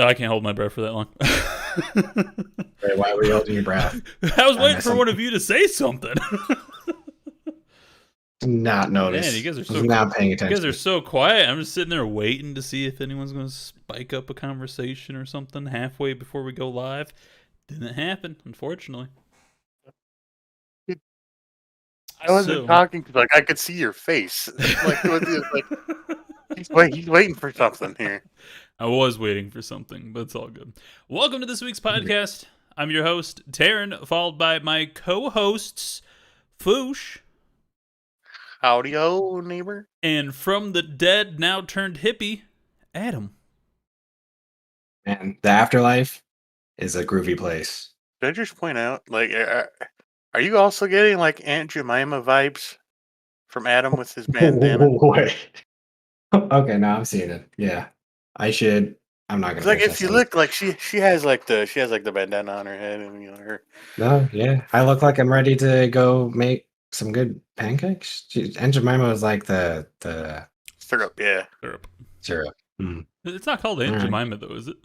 I can't hold my breath for that long. Wait, why were you holding your breath? I was I waiting missed for one of something. you to say something. Did not Man, you notice. guys are Was so not paying you guys are attention. so quiet. I'm just sitting there waiting to see if anyone's going to spike up a conversation or something halfway before we go live. Didn't happen, unfortunately. I wasn't So, talking because like I could see your face. Like it was like he's waiting for something here. I was waiting for something, but it's all good. Welcome to this week's podcast. I'm your host, Taryn, followed by my co-hosts, Foosh, Howdy ho, neighbor. and from the dead, now turned hippie, Adam. And the afterlife is a groovy place. Did I just point out, like, are you also getting like Aunt Jemima vibes from Adam with his bandana? Wait. Okay, now I'm seeing it. Yeah. I should. I'm not gonna Because like finish that if you sentence. look, like she has like the bandana on her head, and her. No, yeah. I look like I'm ready to go make some good pancakes. Aunt Jemima was like the Syrup, yeah. syrup. Hmm. It's not called Aunt All right. Jemima, though, is it?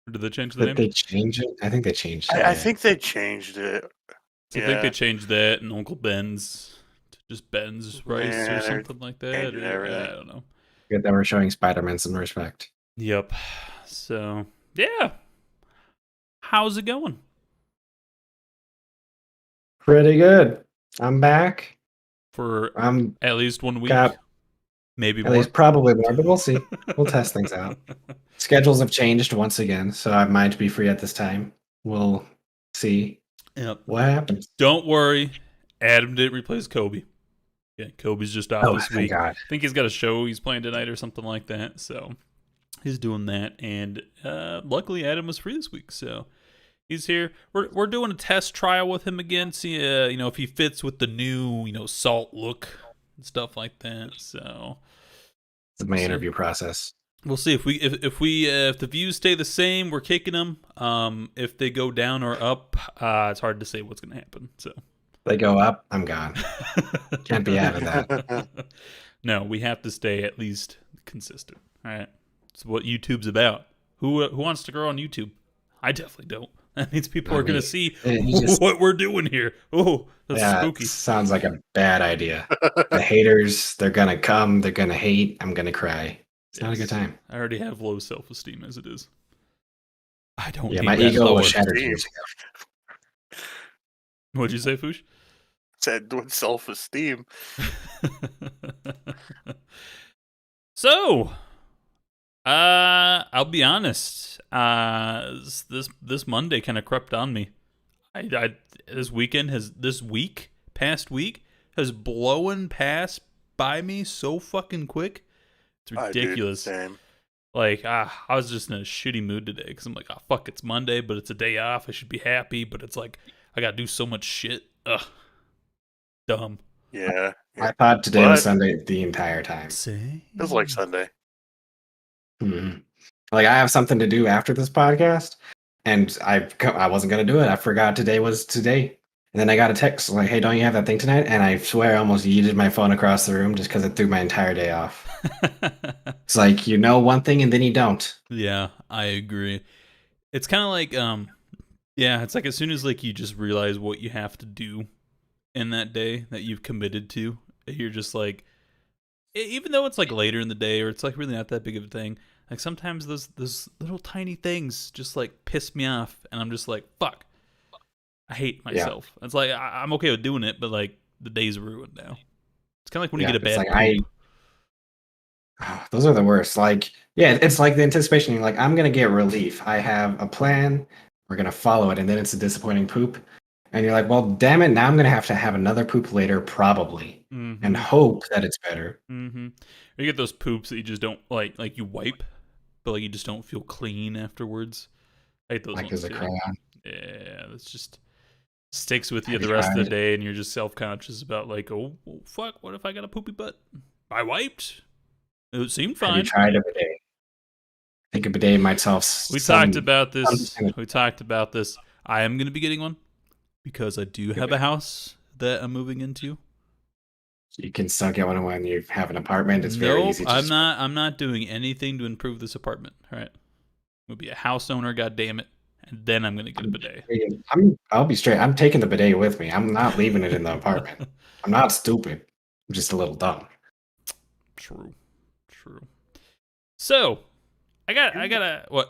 Or did they change the Did name? they change it? I think they changed it. I Yeah. think they changed it. So I think they Yeah, changed that and Uncle Ben's to just Ben's rice or yeah, they're something like that. changing Or, everything. I don't know. Good that we're showing Spider-Man some respect. Yep. So, yeah. How's it going? Pretty good. I'm back. For I'm at least 1 week? got Maybe at more? least probably more, but we'll see. We'll test things out. Schedules have changed once again, so I might be free at this time. We'll see Yep. what happens. Don't worry. Adam didn't replace Kobe. Yeah, Kobe's just off this Thank week. God. I think he's got a show he's playing tonight or something like that. So he's doing that. And luckily, Adam was free this week. So he's here. We're doing a test trial with him again. See, if he fits with the new, salt look and stuff like that. So It's my interview process. we'll see if the views stay the same, we're kicking them. If they go down or up, it's hard to say what's going to happen. So They go up, I'm gone. Can't be having that. No, we have to stay at least consistent. All right, it's what YouTube's about. Who wants to grow on YouTube? I definitely don't. That means people are going to see what we're doing here. Oh, that's spooky. Sounds like a bad idea. The haters, they're gonna come, they're gonna hate, I'm gonna cry. It's not a good time. I already have low self-esteem as it is. I don't Yeah, need my that ego lower. was shattered years ago. What'd you say, Foosh? Said with self-esteem. So, I'll be honest. This Monday kind of crept on me. This past week has blown past by me so fucking quick. It's ridiculous. Same. Like, I was just in a shitty mood today because I'm like, oh fuck, it's Monday, but it's a day off. I should be happy, but it's like I gotta do so much shit. Ugh, dumb. Yeah. I thought today was Sunday the entire time. Feels like Sunday. Mm-hmm. Like I have something to do after this podcast, and I wasn't gonna do it. I forgot today was today, and then I got a text like, "Hey, don't you have that thing tonight?" And I swear I almost yeeted my phone across the room just because it threw my entire day off. It's like one thing and then you don't. Yeah, I agree. It's kind of like yeah, it's like as soon as like you just realize what you have to do in that day that you've committed to, you're just like, even though it's like later in the day or it's like really not that big of a thing, like sometimes those little tiny things just like piss me off, and I'm just like, fuck, I hate myself. Yeah. It's like I'm okay with doing it, but like the day's ruined now. It's kind of like when you get a bad poop. Those are the worst. Like, yeah, it's like the anticipation. You're like, I'm gonna get relief. I have a plan. We're gonna follow it, and then it's a disappointing poop. And you're like, well, damn it! Now I'm gonna have to have another poop later, probably, and hope that it's better. Mm-hmm. Or you get those poops that you just don't like you wipe, but like you just don't feel clean afterwards. I hate those. Like as a crayon. Yeah, that's just sticks with you the rest of the day, and you're just self-conscious about like, oh fuck, what if I got a poopy butt? I wiped. It seemed fine. Have you tried a bidet? I think a bidet might solve. We talked about this. I am going to be getting one because I do have a house that I'm moving into. You can still get one when you have an apartment. It's very easy. I'm not doing anything to improve this apartment. All right. gonna be a house owner, god damn it, and then I'm gonna get a bidet. I'll be straight. I'm taking the bidet with me. I'm not leaving it in the apartment. I'm not stupid. I'm just a little dumb. True. So, I got a what?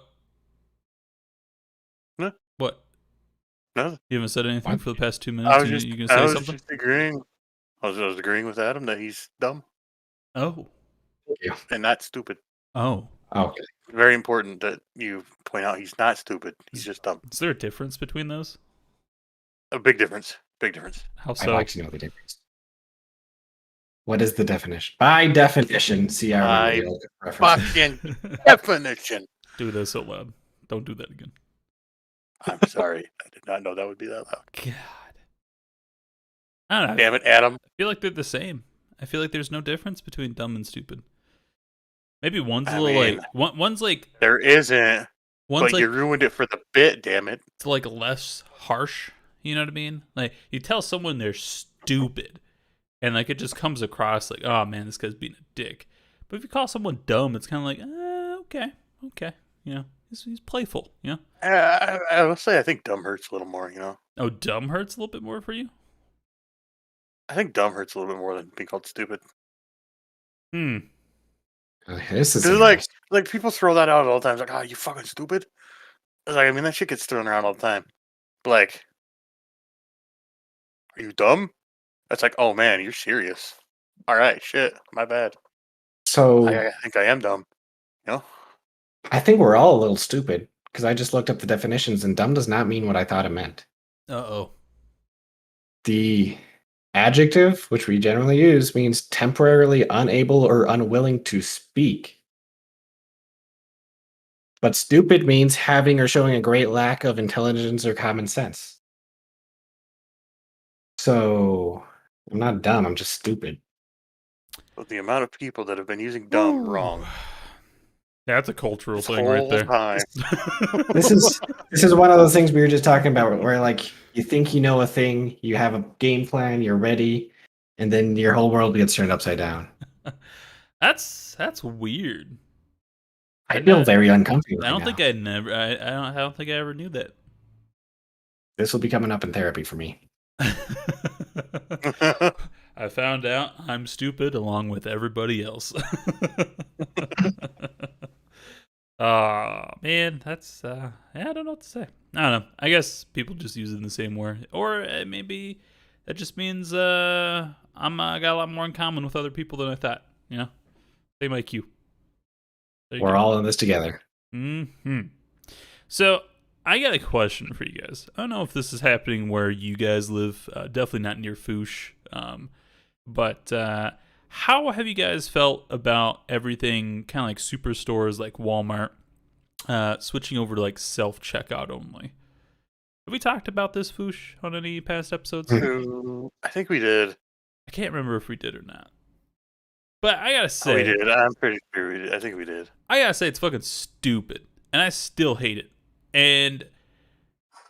Huh? What? No, You haven't said anything What? for the past 2 I minutes. was You gonna I say was something? just agreeing. I was agreeing with Adam that he's dumb Oh. Thank you. and not stupid. Oh. Okay. Very important that you point out he's not stupid. He's just dumb. Is there a difference between those? A big difference. Big difference. How I'd so? like to know the difference. What is the definition? By definition, see, I remember the old reference. Fucking definition. Do this so loud. Don't do that again. I'm sorry. I did not know that would be that loud. God. I don't know. Damn it, Adam. I feel like they're the same. I feel like there's no difference between dumb and stupid. Maybe one's a little mean, like one's like There isn't. one's But like you ruined it for the bit, damn it. it's like less harsh. You know what I mean? Like you tell someone they're stupid, and like it just comes across like, oh man, this guy's being a dick. But if you call someone dumb, it's kind of like, okay, you know, he's playful, you know. I will say I think dumb hurts a little more, you know? Oh, dumb hurts a little bit more for you. I think dumb hurts a little bit more than being called stupid. This is Because like people throw that out all the time. It's like, oh, you fucking stupid. It's like, I mean, that shit gets thrown around all the time. But like, are you dumb? That's like, oh man, you're serious. All right, shit, my bad. so. I think I am dumb. You know? I think we're all a little stupid because I just looked up the definitions, and dumb does not mean what I thought it meant. Oh. The adjective, which we generally use, means temporarily unable or unwilling to speak. But stupid means having or showing a great lack of intelligence or common sense. So I'm not dumb, I'm just stupid. But the amount of people that have been using dumb wrong That's a cultural this thing right whole there. time. This is one of those things we were just talking about where like you think you know a thing, you have a game plan, you're ready, and then your whole world gets turned upside down. That's weird. I feel very uncomfortable. I don't right think now. I never. I don't think I ever knew that. This will be coming up in therapy for me. I found out I'm stupid along with everybody else. Man, that's yeah, I don't know what to say. I don't know. I guess people just use it in the same way, or maybe that just means I'm got a lot more in common with other people than I thought. You know, same IQ. We're all in this together. So I got a question for you guys. I don't know if this is happening where you guys live. Definitely not near Foosh. But how have you guys felt about everything kind of like superstores like Walmart switching over to like self-checkout only? Have we talked about this, Foosh, on any past episodes? I think we did. I can't remember if we did or not. But I gotta Oh, say, we did. I'm pretty sure we did. I think we did. I gotta say it's fucking stupid, and I still hate it. And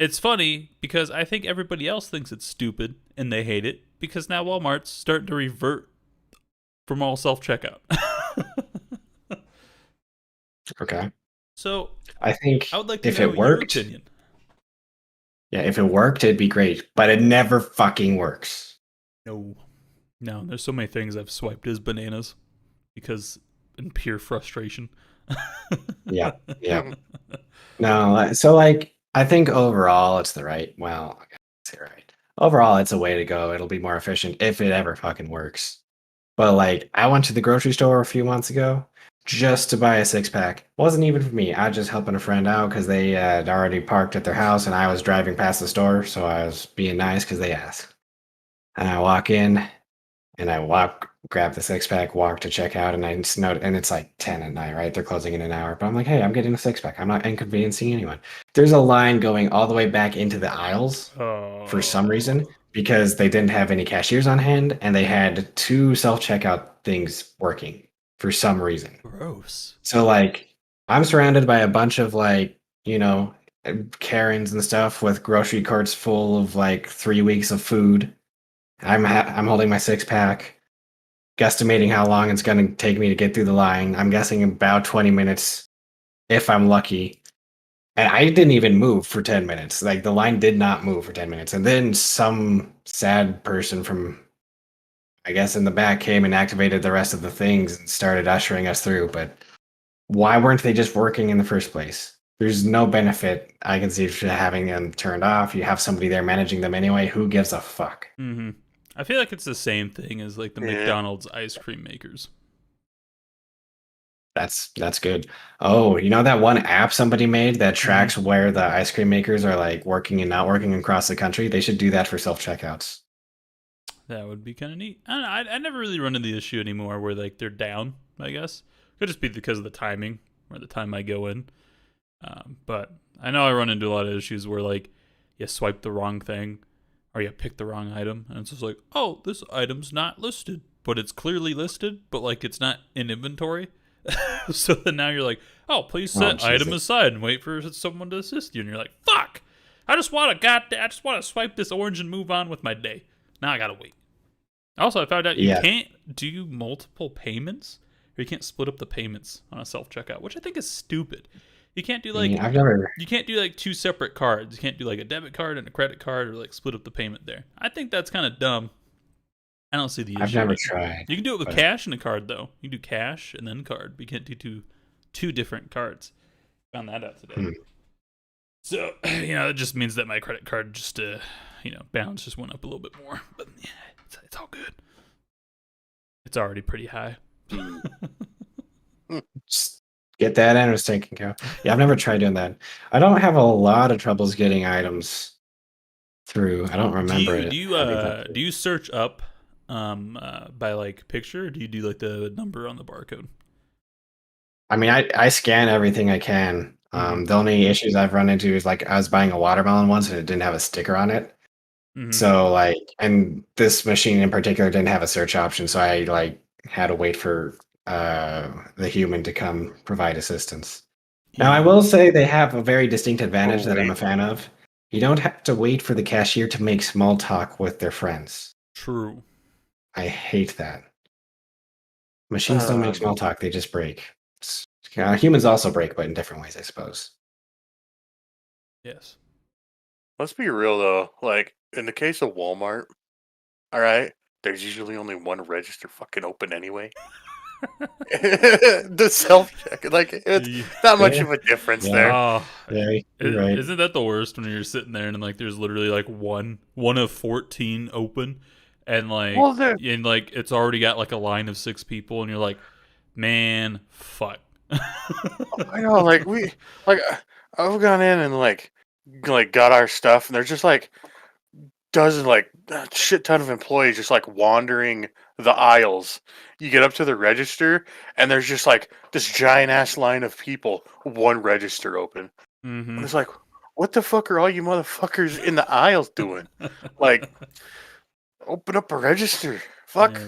it's funny because I think everybody else thinks it's stupid and they hate it because now Walmart's starting to revert from all self-checkout. Okay. So I think I would like to if know it worked, your opinion. yeah, if it worked, it'd be great. But it never fucking works. No, there's so many things I've swiped as bananas because in pure frustration. Yeah. No, so like I think overall it's the right. Well, I can't say right. Overall, it's a way to go. It'll be more efficient if it ever fucking works. But like, I went to the grocery store a few months ago just to buy a 6-pack. Wasn't even for me. I was just helping a friend out because they had already parked at their house, and I was driving past the store, so I was being nice because they asked. And I walk in, and I grab the 6-pack, walk to check out, and I just note, and it's like 10 at night, right? They're closing in an hour. But I'm like, hey, I'm getting a 6-pack. I'm not inconveniencing anyone. There's a line going all the way back into the aisles for some reason because they didn't have any cashiers on hand, and they had 2 self-checkout things working for some reason. Gross. So like, I'm surrounded by a bunch of like, Karens and stuff with grocery carts full of like 3 weeks of food. I'm holding my 6-pack, guesstimating how long it's going to take me to get through the line. I'm guessing about 20 minutes if I'm lucky. And I didn't even move for 10 minutes. Like the line did not move for 10 minutes. And then some sad person from, I guess, in the back came and activated the rest of the things and started ushering us through. But why weren't they just working in the first place? There's no benefit I can see to having them turned off. You have somebody there managing them anyway. Who gives a fuck? Mm-hmm. I feel like it's the same thing as like the Yeah. McDonald's ice cream makers. That's good. Oh, you know that one app somebody made that tracks where the ice cream makers are like working and not working across the country? They should do that for self-checkouts. That would be kind of neat. I don't know, I never really run into the issue anymore where like they're down. I guess could just be because of the timing or the time I go in. But I know I run into a lot of issues where like you swipe the wrong thing or you pick the wrong item, and it's just like, oh, this item's not listed, but it's clearly listed, but like it's not in inventory. So then now you're like, oh, please set item aside and wait for someone to assist you, and you're like, fuck, I just want to swipe this orange and move on with my day. Now I gotta wait. Also, I found out you can't do multiple payments, or you can't split up the payments on a self checkout, which I think is stupid. You can't do like you can't do like two separate cards. You can't do like a debit card and a credit card, or like split up the payment there. I think that's kind of dumb. I don't see the issue. I've never tried. You can do it with cash and a card though. You can do cash and then card, but you can't do two different cards. Found that out today. So it just means that my credit card just balance just went up a little bit more, but yeah, it's all good. It's already pretty high. Just get that interest taken care of. Yeah, I've never tried doing that. I don't have a lot of troubles getting items through. I don't remember it. Do you search up by like picture, or do you do like the number on the barcode? I mean, I scan everything I can. The only issues I've run into is like I was buying a watermelon once and it didn't have a sticker on it. So like, and this machine in particular didn't have a search option, so I like had to wait for the human to come provide assistance. Now I will say they have a very distinct advantage that I'm a fan of. You don't have to wait for the cashier to make small talk with their friends. True. I hate that. Machines don't make small talk; they just break. Humans also break, but in different ways, I suppose. Yes. Let's be real though. Like in the case of Walmart, all right, there's usually only one register fucking open anyway. The self check, like it's not much of a difference there. Yeah, you're right. Isn't that the worst when you're sitting there and like there's literally like one of 14 open, and like it's already got like a line of 6 people, and you're like, man, fuck. I know, like I've gone in and like got our stuff, and there's just like dozens, like a shit ton of employees just like wandering the aisles. You get up to the register, and there's just like this giant ass line of people, one register open. And it's like, what the fuck are all you motherfuckers in the aisles doing? Like, open up a register. Fuck.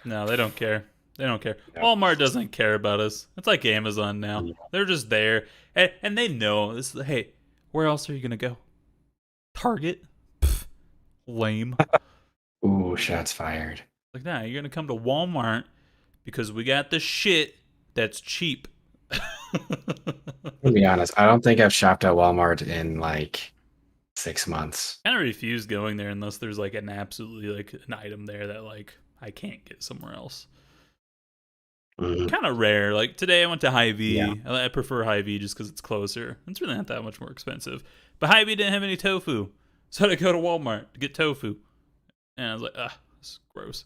No, they don't care. They don't care. Walmart doesn't care about us. It's like Amazon now. They're just there, and they know this. Hey, where else are you gonna go? Target. Pff, lame. Ooh, shots fired. Like, nah, you're gonna come to Walmart because we got the shit that's cheap. To be honest, I don't think I've shopped at Walmart in like 6 months. I kind of refuse going there unless there's like an absolutely like an item there that like I can't get somewhere else. Kind of rare. Like today I went to Hy-Vee. Yeah. I prefer Hy-Vee just because it's closer. It's really not that much more expensive. But Hy-Vee didn't have any tofu. So I had to go to Walmart to get tofu. And I was like, this is gross.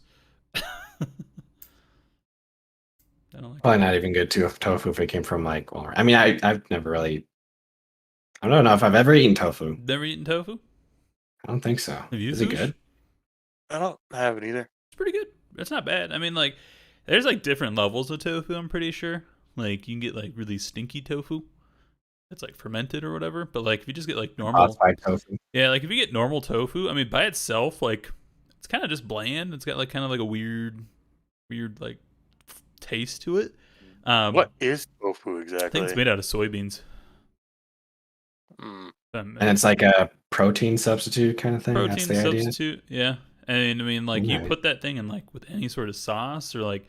I don't like Probably not even good tofu if it came from like Walmart. I mean, I've never really. I don't know if I've ever eaten tofu. Never eaten tofu? I don't think so. Is it good? I don't have it either. It's pretty good. It's not bad. I mean, like, there's like different levels of tofu, I'm pretty sure. Like, you can get like really stinky tofu. It's like fermented or whatever. But like, if you just get like normal tofu. Yeah, like if you get normal tofu, I mean, by itself, like, it's kind of just bland. It's got like kind of like a weird like taste to it. What is tofu exactly? I think it's made out of soybeans. And it's like a protein substitute kind of thing. Protein That's the substitute, idea? yeah. And I mean, like, you put that thing in like with any sort of sauce, or like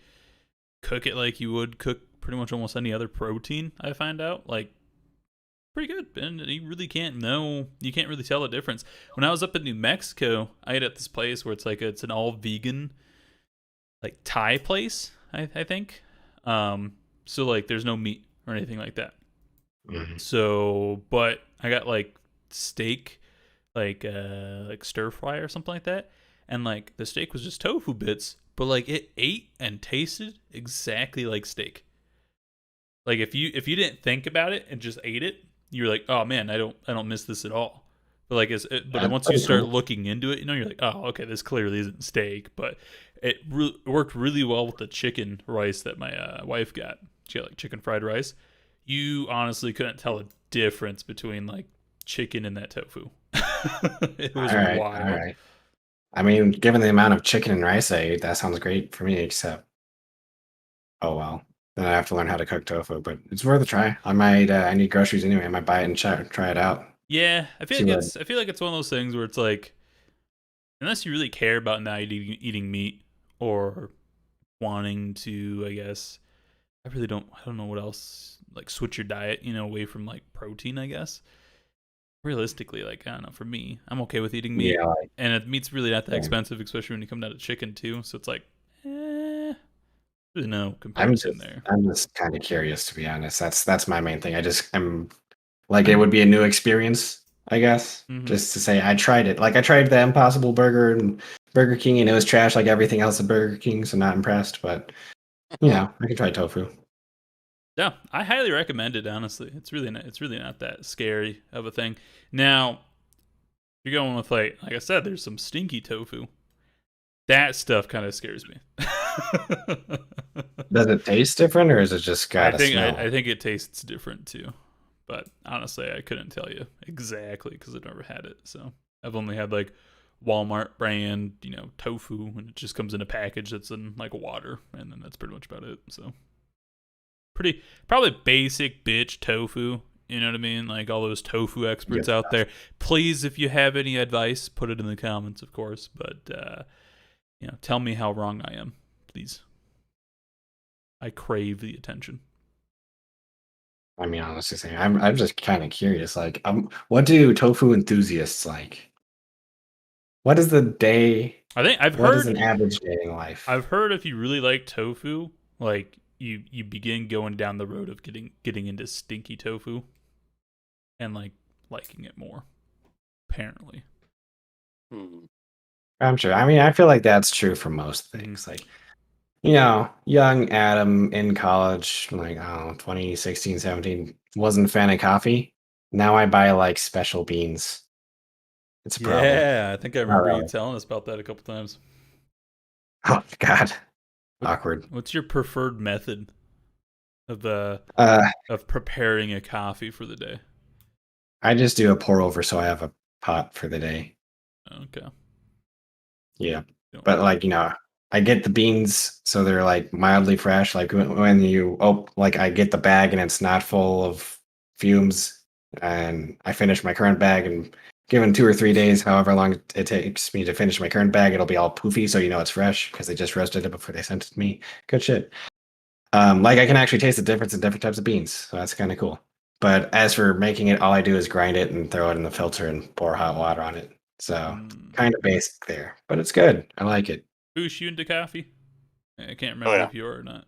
cook it like you would cook pretty much almost any other protein. I find out, like, pretty good, and you can't really tell the difference. When I was up in New Mexico, I ate at this place where it's an all vegan like Thai place, I think. So like there's no meat or anything like that. Mhm. So, but I got like steak, like stir fry or something like that, and like the steak was just tofu bits, but like it ate and tasted exactly like steak. Like if you didn't think about it and just ate it, you're like, oh man, I don't miss this at all. But like but That's once you pretty start cool. looking into it, you're like, oh okay, this clearly isn't steak. But it worked really well with the chicken rice that my wife got. She got like chicken fried rice. You honestly couldn't tell a difference between like chicken and that tofu. It All was right, all wild. right. I mean, given the amount of chicken and rice I ate, that sounds great for me. Except, oh well, then I have to learn how to cook tofu. But it's worth a try. I might. I need groceries anyway. I might buy it and try it out. Yeah, See what. I feel like it's one of those things where it's like unless you really care about not eating meat or wanting to, I guess I don't know what else like switch your diet, away from like protein, I guess. Realistically, like I don't know, for me, I'm okay with eating meat. Yeah, like, And meat's really not that same. expensive, especially when you come down to chicken too. So it's like, there's no I'm comparison just. there. I'm just kind of curious, to be honest. That's my main thing. I'm like it would be a new experience, I guess. Hmm. Just to say I tried it. Like I tried the Impossible Burger and Burger King, and it was trash like everything else at Burger King. So not impressed. But I can try tofu. Yeah, I highly recommend it. Honestly, it's really not that scary of a thing. Now, you're going with like I said, there's some stinky tofu. That stuff kind of scares me. Does it taste different, or is it just got a I smell? think it tastes different too, but honestly, I couldn't tell you exactly because I've never had it. So I've only had like Walmart brand, tofu, and it just comes in a package that's in like water, and then that's pretty much about it. So pretty probably basic bitch tofu. You know what I mean? Like all those tofu experts Good out stuff. there. Please, if you have any advice, put it in the comments, of course. But tell me how wrong I am, please. I crave the attention. I mean, honestly, saying I'm just kind of curious. Like, what do tofu enthusiasts like? What is the day? I think What is an average day in life? I've heard if you really like tofu, like you begin going down the road of getting into stinky tofu and like liking it more. Apparently. Hmm. I'm sure. I mean, I feel like that's true for most things. Like, young Adam in college, like, I don't know, 2016, 17, wasn't a fan of coffee. Now I buy like special beans. It's a problem. Yeah, I think I Not remember you really. telling us about that a couple times. Oh, God. What Awkward. what's your preferred method of Uh, of preparing a coffee for the day? I just do a pour over so I have a pot for the day. Okay. Yeah. Don't But really. like, I get the beans so they're like mildly fresh. Like like I get the bag and it's not full of fumes, and I finish my current bag, and given 2 or 3 days, however long it takes me to finish my current bag, it'll be all poofy. So it's fresh because they just roasted it before they sent it to me. Good shit. Like I can actually taste the difference in different types of beans. So that's kind of cool. But as for making it, all I do is grind it and throw it in the filter and pour hot water on it. So Mm. kind of basic there, but it's good. I like it. Boosh, you into coffee? I can't Oh remember yeah. if you are or not.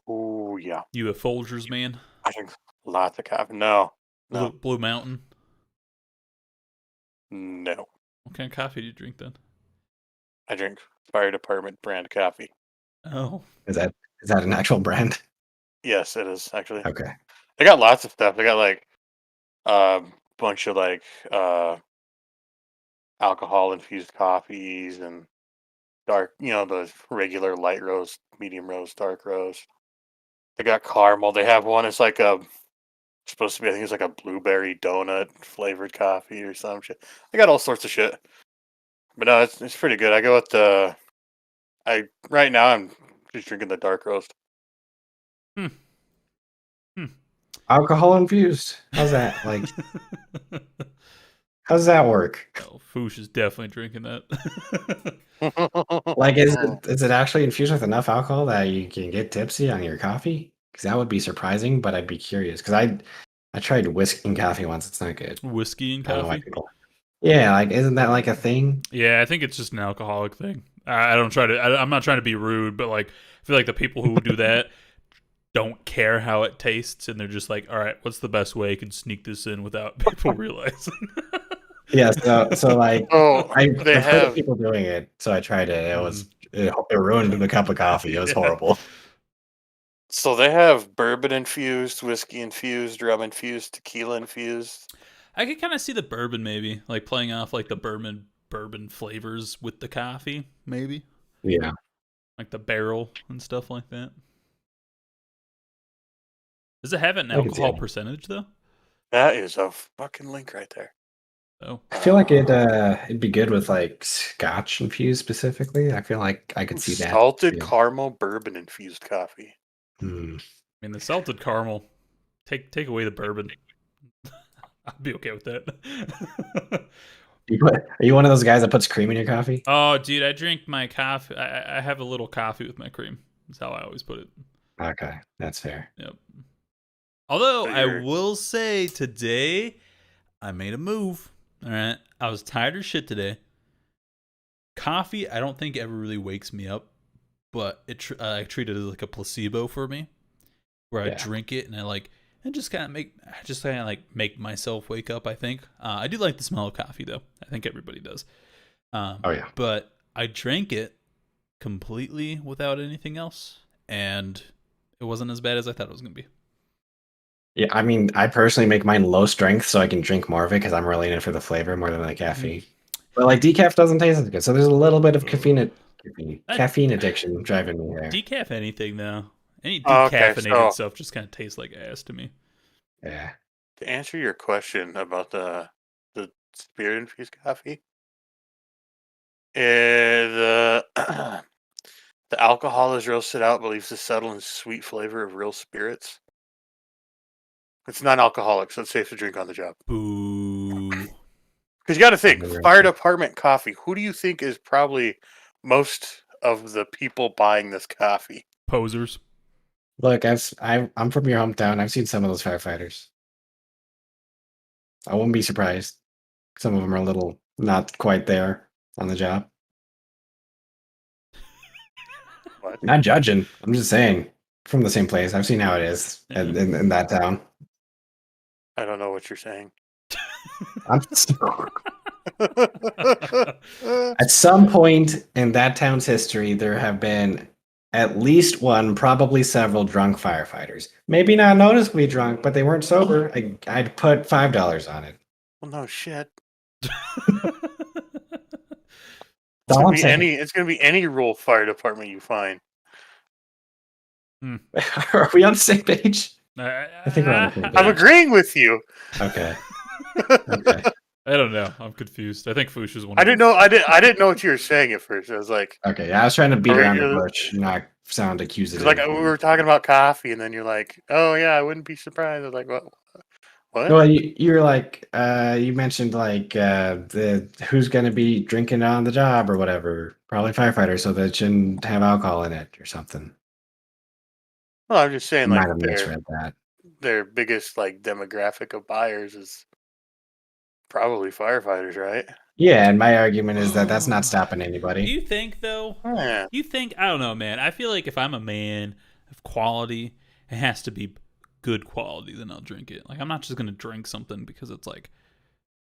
Oh yeah. You a Folgers man? I drink lots of coffee. No, no, Blue Mountain? no. What kind of coffee do you drink then? I drink fire department brand coffee. Oh. Is that an actual brand? Yes, it is actually. Okay. They got lots of stuff. They got like a bunch of like alcohol infused coffees and dark, the regular light roast, medium roast, dark roast. They got caramel. They have one. It's like supposed to be. I think it's like a blueberry donut flavored coffee or some shit. They got all sorts of shit. But no, it's pretty good. I go with the. I right now I'm just drinking the dark roast. Hmm. Hmm. Alcohol infused. How's that? Like, how does that work? Oh, Foosh is definitely drinking that. Like, is it actually infused with enough alcohol that you can get tipsy on your coffee? Because that would be surprising, but I'd be curious. Because I tried whiskey and coffee once. It's not good. Whiskey and I don't know why coffee. people. Yeah, like isn't that like a thing? Yeah, I think it's just an alcoholic thing. I don't try to. I'm not trying to be rude, but like I feel like the people who do that don't care how it tastes, and they're just like, all right, what's the best way I can sneak this in without people realizing? Yeah, so like Oh, they I've heard of have people doing it, so I tried it. Mhm. It ruined the cup of coffee. It was Yeah. horrible. they have bourbon infused, whiskey infused, rum infused, tequila infused. I could kind of see the bourbon maybe like playing off like the bourbon flavors with the coffee, maybe Yeah, like the barrel and stuff like that. Does it have an I could see alcohol it. percentage though? That is a fucking link right there. Oh, I feel like it'd be good with like scotch infused specifically. I feel like I could see that. Salted Yeah. caramel bourbon infused coffee. Hmm. I mean the salted caramel. Take away the bourbon. I'd be okay with that. Are you one of those guys that puts cream in your coffee? Oh, dude, I drink my coffee. I have a little coffee with my cream. That's how I always put it. Okay, that's fair. Yep. Although So I you're- will say today, I made a move. All right, I was tired as shit today. Coffee, I don't think ever really wakes me up, but I treat it as like a placebo for me, where I Yeah. drink it and and just kind of make myself wake up. I think I do like the smell of coffee though. I think everybody does. Oh yeah. But I drank it completely without anything else, and it wasn't as bad as I thought it was gonna be. Yeah, I mean, I personally make mine low strength so I can drink more of it because I'm really in it for the flavor more than the caffeine. But like decaf doesn't taste as good, so there's a little bit of That- caffeine addiction driving me there. Decaf anything though. Any Okay, decaffeinated so stuff just kind of tastes like ass to me. Yeah. to answer your question about the spirit infused coffee, the the alcohol is roasted out but leaves the subtle and sweet flavor of real spirits. It's non-alcoholic, so it's safe to drink on the job. Boo. Because you got to think, Probably right. fire department coffee. Who do you think is probably most of the people buying this coffee? Posers. Look, I'm from your hometown. I've seen some of those firefighters. I wouldn't be surprised. Some of them are a little not quite there on the job. What? Not judging. I'm just saying from the same place. I've seen how it is Yeah. in that town. I don't know what you're saying. I'm At some point in that town's history, there have been at least one, probably several drunk firefighters. Maybe not noticeably drunk, but they weren't sober. I'd put $5 on it. Well, no shit. That's all I'm saying. It's gonna be any rural fire department you find. Are we on the same page? I think we're on the same I'm page. agreeing with you. Okay. Okay. I don't know. I'm confused. I think Foosh is one. I didn't know. I didn't know what you were saying at first. I was like, Okay. I was trying to beat Are we around the gonna- bush, not sound accusative. like we were talking about coffee, and then you're like, oh yeah, I wouldn't be surprised. I was like, what? What? Well, you were like, you mentioned like the who's going to be drinking on the job or whatever. Probably firefighters, so that shouldn't have alcohol in it or something. Well, I'm just saying, Might like have misread that. their biggest like demographic of buyers is probably firefighters, right? Yeah, and my argument is that that's not stopping Do anybody. you think though? Yeah. You think I don't know, man. I feel like if I'm a man of quality, it has to be good quality. Then I'll drink it. Like I'm not just gonna drink something because it's like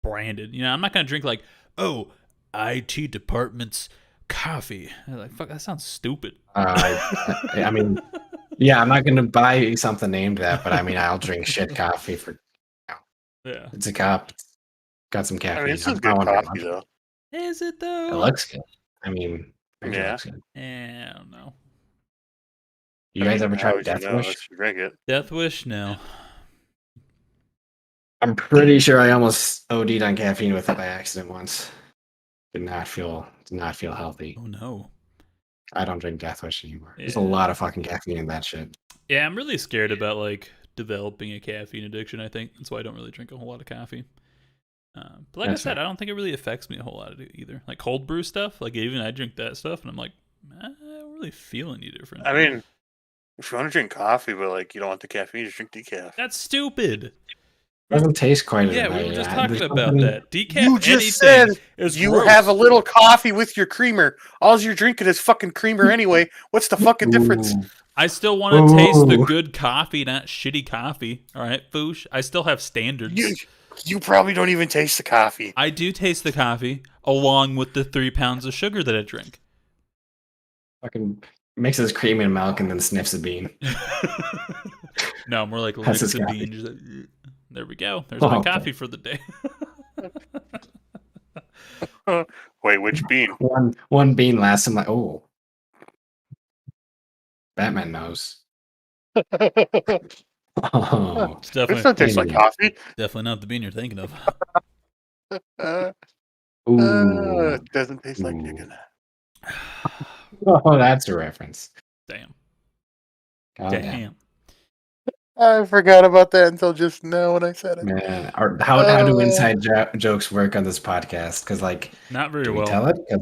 branded. You know, I'm not gonna drink like IT department's coffee. Like fuck, that sounds stupid. I mean, yeah, I'm not going to buy something named that, but I mean, I'll drink shit coffee for. Yeah. It's a cup. It's got some caffeine. I mean, it's I'm just good not one coffee though. Is it though? It looks good. I mean, picture Yeah. looks good. I don't know. You guys ever How tried would you Death know Wish? unless you drink it? Death Wish? No. I'm pretty sure I almost OD'd on caffeine with it by accident once. Did not feel healthy. Oh no. I don't drink Death Wish anymore. There's a Yeah. lot of fucking caffeine in that shit. Yeah, I'm really scared about like developing a caffeine addiction. I think that's why I don't really drink a whole lot of coffee. But like That's I said, fair. I don't think it really affects me a whole lot either. Like cold brew stuff, like even I drink that stuff, and I'm like, I don't really feel any different. I mean, if you want to drink coffee, but like you don't want the caffeine, just drink decaf. That's stupid. Doesn't taste quite as Yeah, bad. we were just There's talking about something- that. Decaf You just anything said is you gross. have a little coffee with your creamer. All you're drinking is fucking creamer anyway. What's the fucking difference? Ooh. I still want to taste the Ooh. good coffee, not shitty coffee. All right, Foosh. I still have standards. You probably don't even taste the coffee. I do taste the coffee along with the 3 pounds of sugar that I drink. Fucking mixes cream and milk and then sniffs a bean. No, more like That's licks his a coffee. bean. Just like, there we go. There's Oh, my okay. coffee for the day. Wait, which bean? One bean lasts him like, oh, Batman knows. Oh, It's This definitely, don't taste like maybe. coffee. definitely not the bean you're thinking of. Ooh. It doesn't taste like Ooh. chicken. Oh, that's a reference. Damn. God damn. Damn. I forgot about that until just now when I said it. Man, how do inside jokes work on this podcast? Because like, Not very do we well. tell it? 'Cause,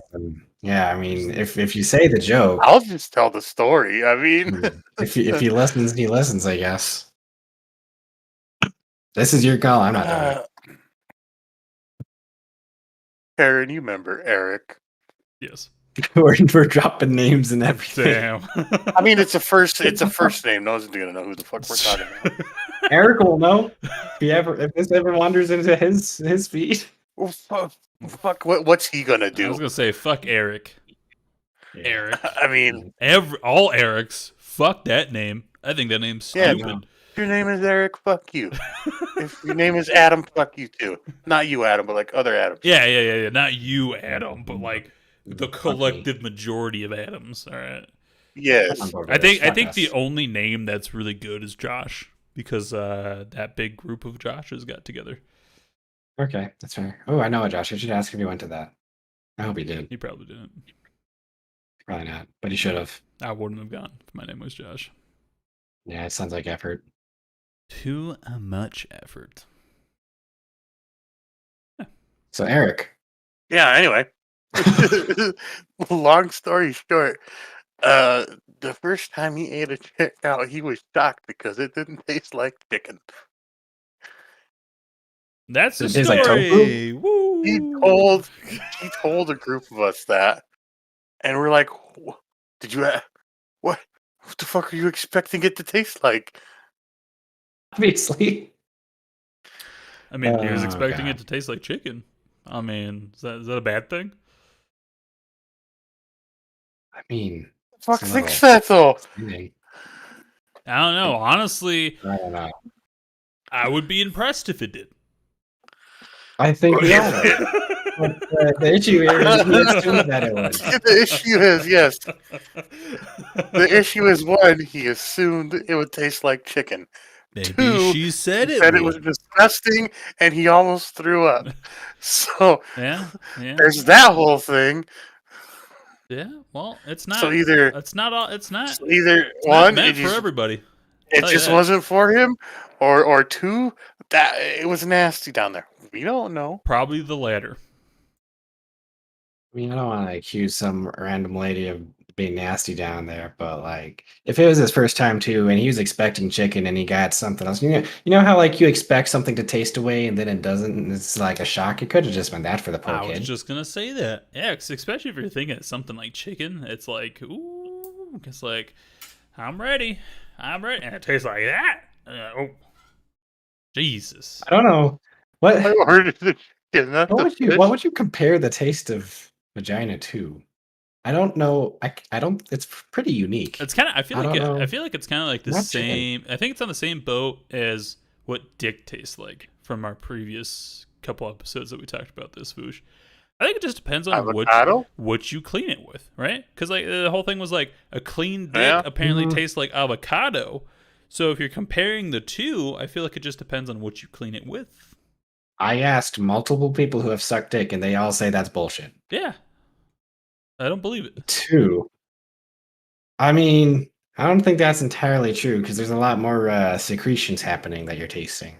yeah, I mean, if you say the joke, I'll just tell the story. I mean, if he listens, he listens. I guess. This is your call. I'm not doing it. Aaron, you remember Eric? Yes. We're dropping names and everything. Damn. I mean, it's a first name. No one's gonna know who the fuck we're talking about. Eric will know if this ever wanders into his feed. Well, fuck. What's he gonna I was do? gonna say fuck Eric. Eric. I mean, All Erics. Fuck that name. I think that name's Yeah, stupid. if your name is Eric, fuck you. If your name is Adam, fuck you too. Not you, Adam, but like other Adams. Yeah. Not you, Adam, but like the Fuck me. collective majority of Adams. All right. Yes. I think the only name that's really good is Josh because that big group of Joshes got together. Okay, that's fair. Oh, I know it, Josh. I should ask if you went to that. I hope he did. He probably didn't. Probably not, but he should have. I wouldn't have gone if my name was Josh. Yeah, it sounds like effort. Too much effort. So Eric, Yeah, anyway. Long story short, the first time he ate a chicken out, he was shocked because it didn't taste like chicken. That's the It tastes like tofu? story. Woo! He told a group of us that, and we're like, "Did you? What the fuck are you expecting it to taste like?" obviously. I mean, he was Oh, expecting God. it to taste like chicken. I mean, is that a bad thing? I mean, Fuck It's a thinks little- that though. I I don't know. Honestly, don't know. I would be impressed if it did. I think we all are. But, the issue here is he assumed that it was. The issue is yes. The issue is one, he assumed it would taste like chicken. Maybe Two, she said He it. said it was disgusting, and he almost threw up. So Yeah. there's that whole thing. Yeah. Well, it's not. So either It's not all. It's not. So either It's not one, meant for everybody. it tell you just that. wasn't for him, or two, that it was nasty down there. We don't know. Probably the latter. I mean, I don't want to accuse some random lady of being nasty down there, but like, if it was his first time too, and he was expecting chicken and he got something else, you know how like you expect something to taste away and then it doesn't, and it's like a shock. It could have just been that for the poor I was kid. just gonna say that. Yeah, especially if you're thinking it's something like chicken. It's like, ooh, it's like, I'm ready, and it tastes like that. Oh, Jesus. I don't know what I ordered the chicken. Not what the would you fish. what would you compare the taste of vagina to? I don't know. I don't. It's pretty unique. It's kind of. I feel I like. don't know. I feel like it's kind of like the Not chicken. same. I think it's on the same boat as what dick tastes like from our previous couple episodes that we talked about this, Foosh. I think it just depends on Avocado? what you clean it with, right? Because like the whole thing was like a clean dick Yeah. apparently Mhm. tastes like avocado. So if you're comparing the two, I feel like it just depends on what you clean it with. I asked multiple people who have sucked dick, and they all say that's bullshit. Yeah, I don't believe it. Two. I mean, I don't think that's entirely true because there's a lot more secretions happening that you're tasting.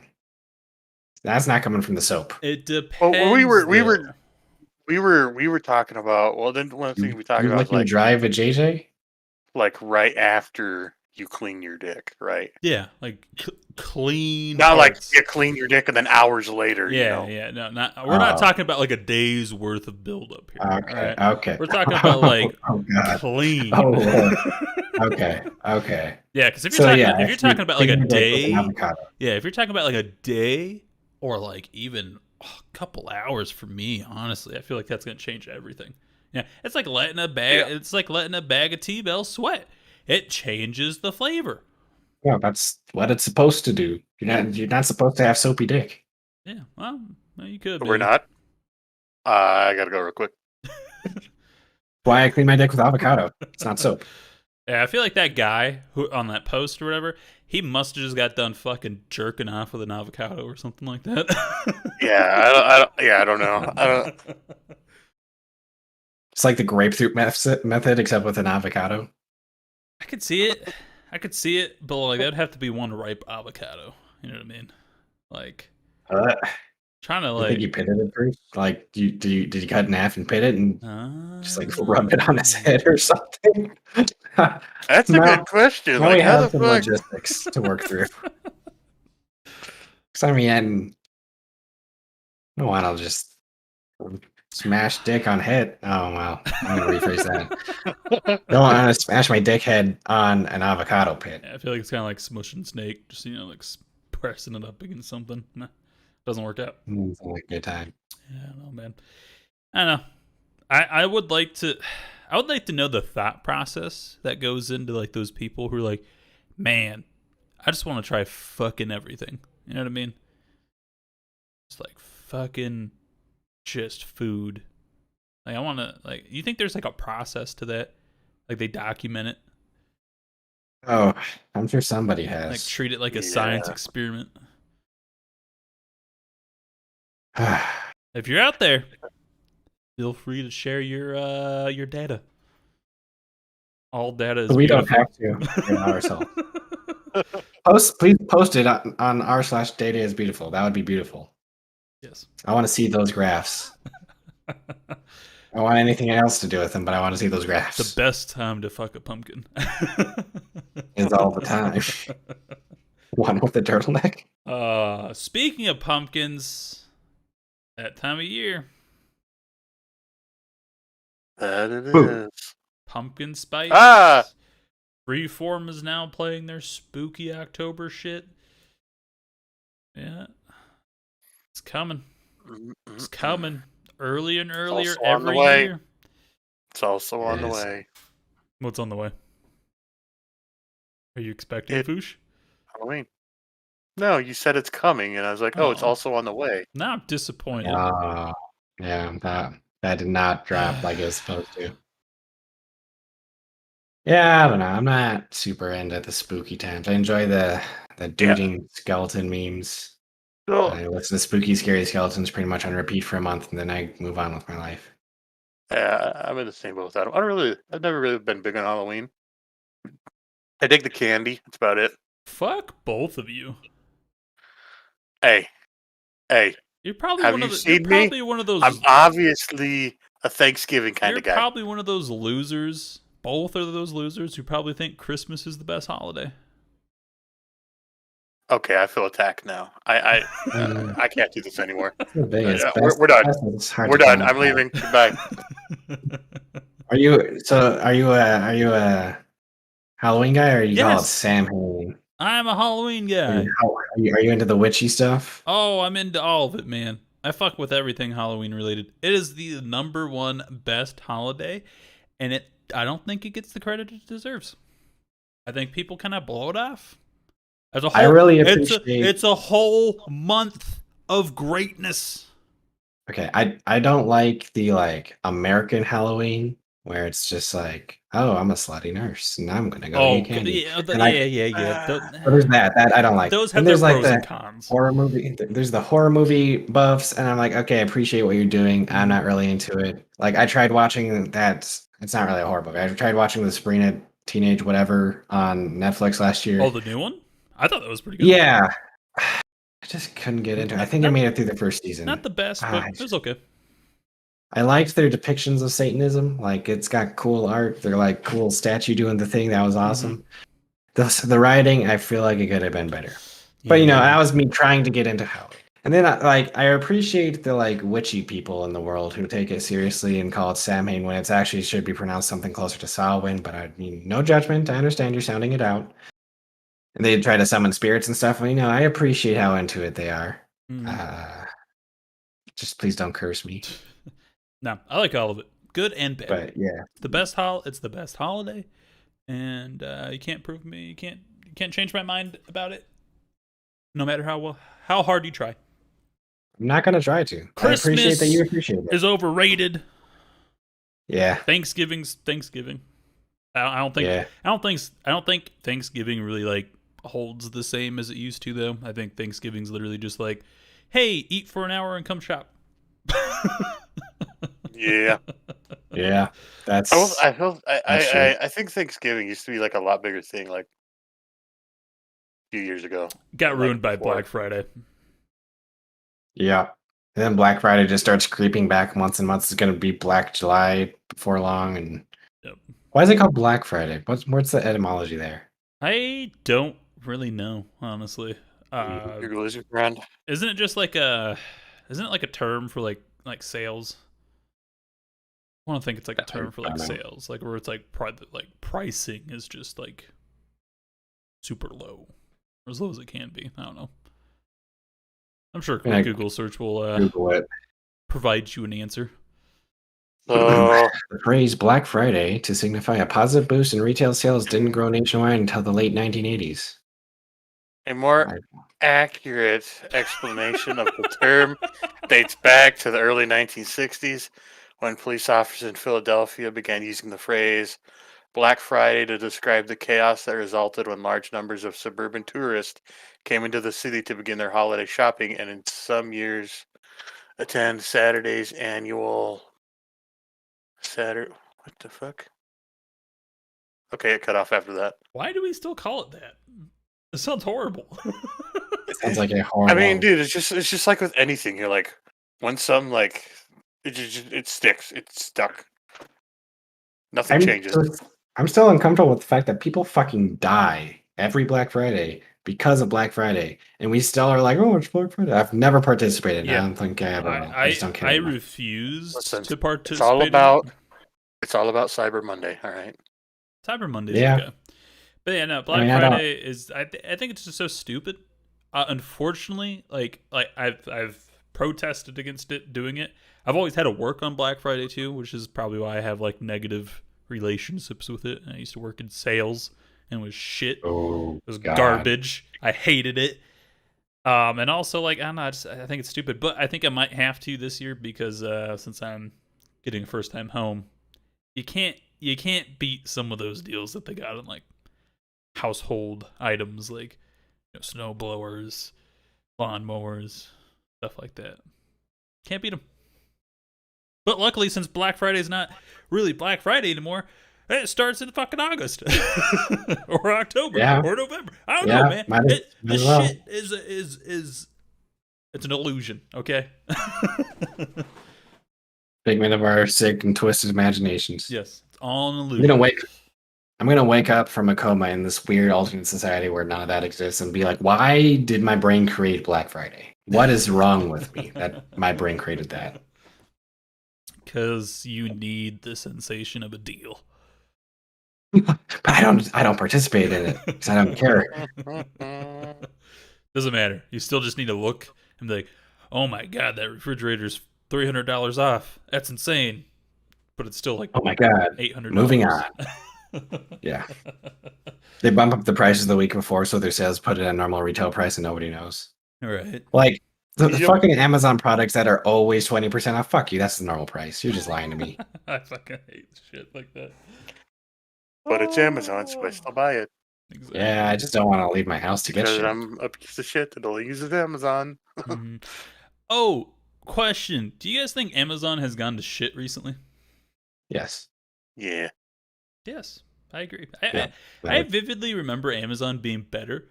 That's not coming from the soap. It depends. Well, we were though. talking about. Well, then one of the things we talked You about was looking to drive a JJ? like right after you clean your dick, right? Yeah, like clean Not like parts. you clean your dick and then hours later, Yeah. No, we're not talking about like a day's worth of buildup here. Okay. All right? Okay. We're talking about like Oh God. clean. Oh Lord. Okay. Okay. Yeah, because if So you're yeah, talking about like a clean your dick with an day, avocado. yeah, if you're talking about like a day or like even a couple hours for me, honestly, I feel like that's gonna change everything. Yeah, it's like letting a bag. Yeah. It's like letting a bag of T-Bell sweat. It changes the flavor. Yeah, that's what it's supposed to do. You're not supposed to have soapy dick. Yeah, well, you could. We're Maybe. not. I gotta go real quick. Why I clean my dick with avocado? It's not soap. Yeah, I feel like that guy who on that post or whatever, he must have just got done fucking jerking off with an avocado or something like that. Yeah, I don't know. I don't. It's like the grapefruit method, except with an avocado. I could see it. But like that'd have to be one ripe avocado. You know what I mean? Like trying to I like. think you pitted it first. Like, did you cut it in half and pit it and just like rub it on his head or something? That's a good question. Now Like, we how the have some fuck? logistics to work through. Because I mean, I don't want to just smash dick on head. Oh well, I'm gonna rephrase that. Don't want to smash my dick head on an avocado pit. Yeah, I feel like it's kind of like smushing snake, just like pressing it up against something. Nah, doesn't work out. It's like a good time. Yeah, I don't know, man. I don't know. I would like to. I would like to know the thought process that goes into like those people who are like, man, I just want to try fucking everything. You know what I mean? It's like fucking just food. Like I want to like. You think there's like a process to that? Like they document it. Oh, I'm sure somebody Like has. treat it like a science experiment. If you're out there, feel free to share your data. All data is We beautiful. don't have to ourselves. Please post it on r/data is beautiful. That would be beautiful. Yes. I want to see those graphs. I want anything else to do with them, but I want to see those graphs. The best time to fuck a pumpkin is all the time. One with the turtleneck. Speaking of pumpkins, that time of year. That it Ooh. is. Pumpkin spice. Freeform is now playing their spooky October shit. Yeah. It's coming. It's coming. Earlier and earlier every year. It's also on the way. What's on the way? Are you expecting Foosh? Halloween. No, you said it's coming, and I was like, oh, it's also on the way. Now I'm disappointed. Yeah, that did not drop like it was supposed to. Yeah, I don't know. I'm not super into the spooky times. I enjoy the duding skeleton memes. I listen to spooky, scary skeletons pretty much on repeat for a month, and then I move on with my life. Yeah, I'm in the same boat with that. I've never really been big on Halloween. I dig the candy. That's about it. Fuck both of you. Hey. You're probably have one you of the, seen you're me? probably one of those. I'm obviously a Thanksgiving kind of guy. You're probably one of those losers. Both of those losers who probably think Christmas is the best holiday. Okay, I feel attacked now. I can't do this anymore. We're done. We're done. I'm leaving. Goodbye. Are you a Halloween guy, or you call it Sam Halloween? I'm a Halloween guy. Are you into the witchy stuff? Oh, I'm into all of it, man. I fuck with everything Halloween related. It is the #1 best holiday, and I don't think it gets the credit it deserves. I think people kind of blow it off. As a whole, I really appreciate it's a whole month of greatness. Okay, I don't like the American Halloween where it's just like, oh, I'm a slutty nurse and I'm gonna go eat candy. Yeah. There's that I don't like. Those have there's their like pros the and cons. horror movie. There's the horror movie buffs, and I'm like, okay, I appreciate what you're doing. I'm not really into it. Like I tried watching that. It's not really a horror movie. I tried watching the Sabrina Teenage Whatever on Netflix last year. Oh, the new one? I thought that was pretty good. Yeah. I just couldn't get into it. I think I made it through the first season. Not the best, but it was okay. I liked their depictions of Satanism. Like, it's got cool art. They're like cool statue doing the thing. That was awesome. the writing, I feel like it could have been better. But Yeah. that was me trying to get into Halloween. And then I appreciate the witchy people in the world who take it seriously and call it Samhain when it's actually should be pronounced something closer to Samhain. But I mean, no judgment. I understand you're sounding it out. And they try to summon spirits and stuff. I appreciate how into it they are. Just please don't curse me. No, I like all of it, good and bad. But yeah, It's the best holiday, and you can't prove me. You can't change my mind about it, no matter how hard you try. I'm not gonna try to. Christmas I appreciate that you appreciate it. is overrated. Yeah. Thanksgiving's Thanksgiving. I don't think. Yeah. I don't think Thanksgiving really like holds the same as it used to though. I think Thanksgiving's literally just like, hey, eat for an hour and come shop. Yeah. Yeah. That's. I think Thanksgiving used to be like a lot bigger thing, like a few years ago. Got ruined by before. Black Friday. Yeah. And then Black Friday just starts creeping back months and months. It's gonna be Black July before long. And Yep. why is it called Black Friday? What's the etymology there? I don't really know, honestly. Google is your friend. Isn't it just like a term for like sales? I want to think it's like a term for like sales, like where it's like pricing is just like super low, or as low as it can be. I don't know. I'm sure a Google search will Google it. provide you an answer. So The phrase Black Friday to signify a positive boost in retail sales didn't grow nationwide until the late 1980s. a more accurate explanation of the term dates back to the early 1960s when police officers in Philadelphia began using the phrase Black Friday to describe the chaos that resulted when large numbers of suburban tourists came into the city to begin their holiday shopping and in some years attend Saturday's annual Saturday. What the fuck? Okay, it cut off after that. Why do we still call it that? It sounds horrible. It sounds like a horrible. I mean, dude, it's just like with anything. You're like, when some like it sticks, it's stuck. Nothing changes. I'm still uncomfortable with the fact that people fucking die every Black Friday because of Black Friday, and we still are like, oh, it's Black Friday. I've never participated. Yeah. I don't think I ever will. I just don't care. I refuse to participate. It's all about Cyber Monday. All right. Cyber Monday. Yeah. Okay. But yeah, no. Black Friday is. I think it's just so stupid. Unfortunately, like I've protested against doing it. I've always had to work on Black Friday too, which is probably why I have like negative relationships with it. I used to work in sales and it was shit. Oh, it was garbage. I hated it. And also like I don't know. I think it's stupid, but I think I might have to this year because since I'm getting a first time home, you can't beat some of those deals that they got on like household items like snow blowers, lawnmowers, stuff like that. Can't beat them. But luckily, since Black Friday is not really Black Friday anymore, it starts in fucking August or October or November. I don't know, man. This shit is it's an illusion. Okay. Figment of our sick and twisted imaginations. Yes, it's all an illusion. I'm gonna wake up from a coma in this weird alternate society where none of that exists and be like, why did my brain create Black Friday? What is wrong with me that my brain created that? Because you need the sensation of a deal. But I don't participate in it because I don't care. Doesn't matter. You still just need to look and be like, oh my god, that refrigerator's $300 off. That's insane. But it's still like, oh my god, $800. Moving on. Yeah. They bump up the prices the week before, so their sales put it at normal retail price and nobody knows. All right. Like the fucking Amazon products that are always 20% off. Fuck you. That's the normal price. You're just lying to me. I fucking hate shit like that. But it's Amazon, so I still buy it. Exactly. Yeah, I just don't want to leave my house to get shit. Because I'm a piece of shit that only uses Amazon. Mm-hmm. Oh, question. Do you guys think Amazon has gone to shit recently? Yes. Yeah. Yes, I agree. I vividly remember Amazon being better.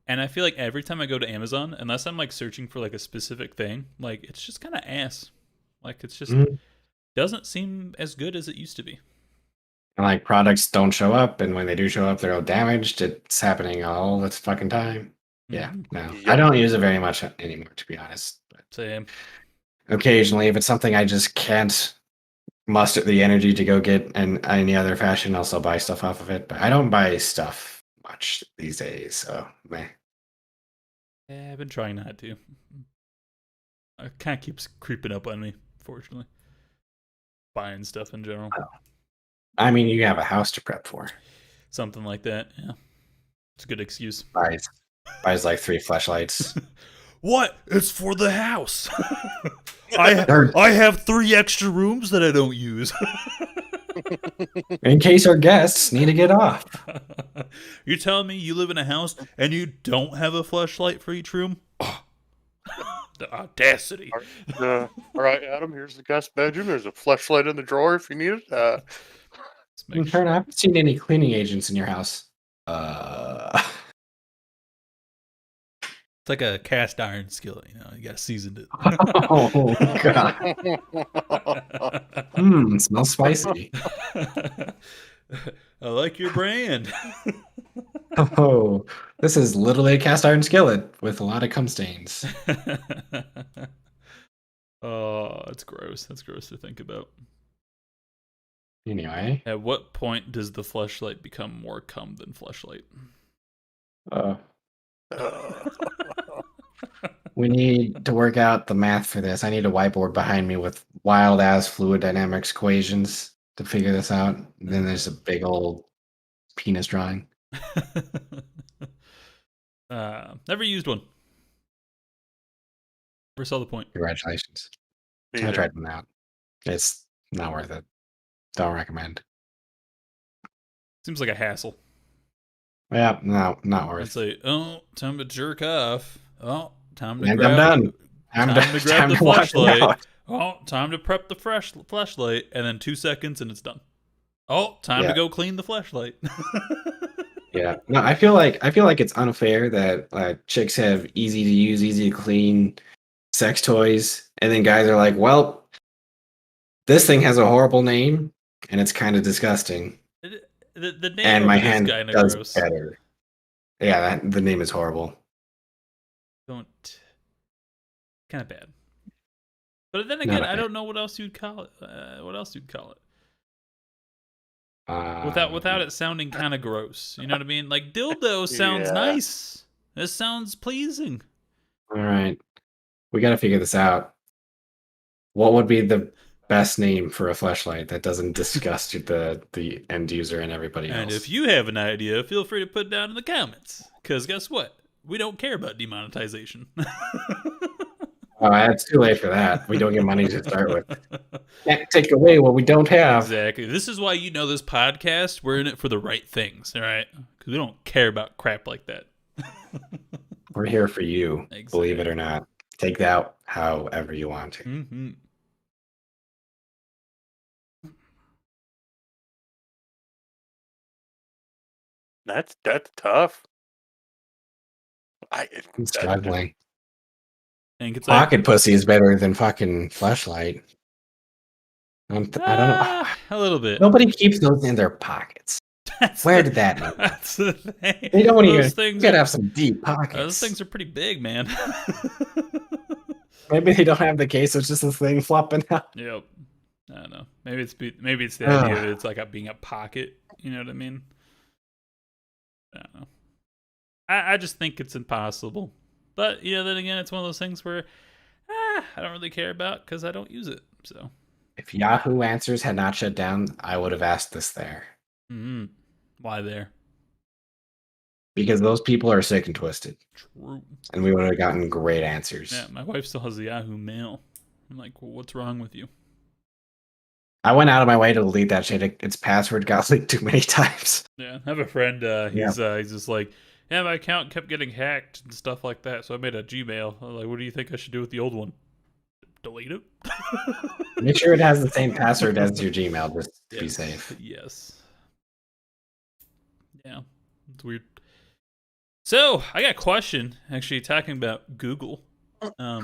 And I feel like every time I go to Amazon, unless I'm like searching for like a specific thing, like it's just kind of ass. Like it's just doesn't seem as good as it used to be. And like products don't show up, and when they do show up, they're all damaged. It's happening all the fucking time. Yeah, Mhm. no, I Yep. don't use it very much anymore, to be honest. But Same. occasionally, if it's something I just can't muster the energy to go get in any other fashion, I'll still buy stuff off of it. But I don't buy stuff much these days, so meh. Yeah, I've been trying not to. It kind of keeps creeping up on me, fortunately. Buying stuff in general. I mean, you have a house to prep for. Something like that, yeah. It's a good excuse. Buys like 3 flashlights. What? It's for the house. They're- I have 3 extra rooms that I don't use. in case our guests need to get off. You're telling me you live in a house and you don't have a flashlight for each room? Oh, the audacity. All right, Adam. Here's the guest bedroom. There's a flashlight in the drawer if you need it. Let's make Turn, sure. I haven't seen any cleaning agents in your house. It's like a cast iron skillet, you know. You got to season it. Oh god. Smells spicy. I like your brand. Oh, this is literally a cast iron skillet with a lot of cum stains. Oh, it's gross. That's gross to think about. Anyway, At what point does the fleshlight become more cum than fleshlight? we need to work out the math for this. I need a whiteboard behind me with wild ass fluid dynamics equations to figure this out. Then there's a big old penis drawing. Never used one. Never saw the point. Congratulations. I Neither. tried them out. It's not worth it. Don't recommend. Seems like a hassle. Yeah, no, not worth. It's like, oh, time to jerk off. Oh, time to And grab. I'm done. Time to grab the walk flashlight. out. Oh, time to prep the flashlight, and then 2 seconds and it's done. Oh, time to go clean the flashlight. Yeah, no, I feel like it's unfair that chicks have easy to use, easy to clean sex toys, and then guys are like, "Well, this thing has a horrible name, and it's kind of disgusting, The name and of my it is hand kind of does gross. better." Yeah, the name is horrible. Don't. Kind of bad. But then again, Not a I fan. don't know what else you'd call it. What else you'd call it? Um, Without it sounding kind of gross. You know what I mean? Like dildo sounds Yeah. nice. This sounds pleasing. All right, we got to figure this out. What would be the best name for a fleshlight that doesn't disgust the end user and everybody else? And if you have an idea, feel free to put it down in the comments. Because guess what? We don't care about demonetization. Oh, it's too late for that. We don't get money to start with. Can't take away what we don't have. Exactly. This is why you know this podcast. We're in it for the right things, all right? Because we don't care about crap like that. We're here for you, Exactly. believe it or not. Take that however you want to. Mm-hmm. That's tough. I'm struggling. And it's like, Pocket pussy is better than fucking fleshlight. I don't know. a little bit. Nobody keeps those in their pockets. Where did that come from? That's the thing. They don't even. Those You things gotta are, have some deep pockets. those things are pretty big, man. Maybe they don't have the case. It's just this thing flopping out. Yep. I don't know. Maybe it's the idea that it's like being a pocket. You know what I mean? I don't know. I just think it's impossible. But then again, it's one of those things where I don't really care about because I don't use it. So. If Yahoo Answers had not shut down, I would have asked this there. Mm-hmm. Why there? Because those people are sick and twisted. True. And we would have gotten great answers. Yeah, my wife still has the Yahoo Mail. I'm like, well, what's wrong with you? I went out of my way to delete that shit. Its password got leaked too many times. Yeah, I have a friend. He's just like, yeah, my account kept getting hacked and stuff like that. So I made a Gmail. I'm like, what do you think I should do with the old one? Delete it. Make sure it has the same password as your Gmail, just to be safe. Yes. Yeah, it's weird. So I got a question. Actually, talking about Google.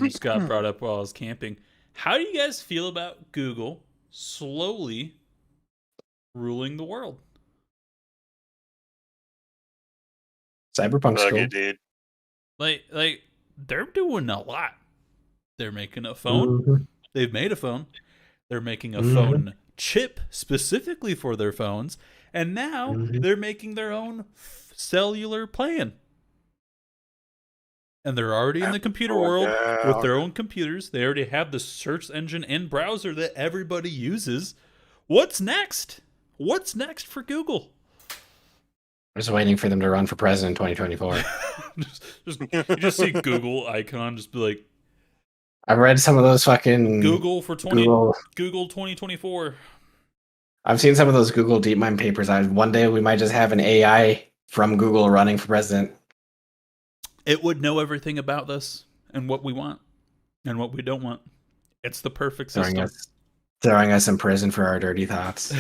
Scott brought up while I was camping. How do you guys feel about Google slowly ruling the world. Cyberpunk's Fuck cool. it, dude. Like they're doing a lot. They're making a phone. Mhm. They've made a phone. They're making a Mhm. phone chip specifically for their phones, and now Mhm. they're making their own cellular plan. And they're already in the computer Going world with down. their own computers. They already have the search engine and browser that everybody uses. What's next? What's next for Google? I'm just waiting for them to run for president in 2024. You just see Google icon, just be like I've read some of those fucking Google for Google. Google 2024. I've seen some of those Google DeepMind papers. One day we might just have an AI from Google running for president. It would know everything about us and what we want and what we don't want. It's the perfect system. Throwing us in prison for our dirty thoughts.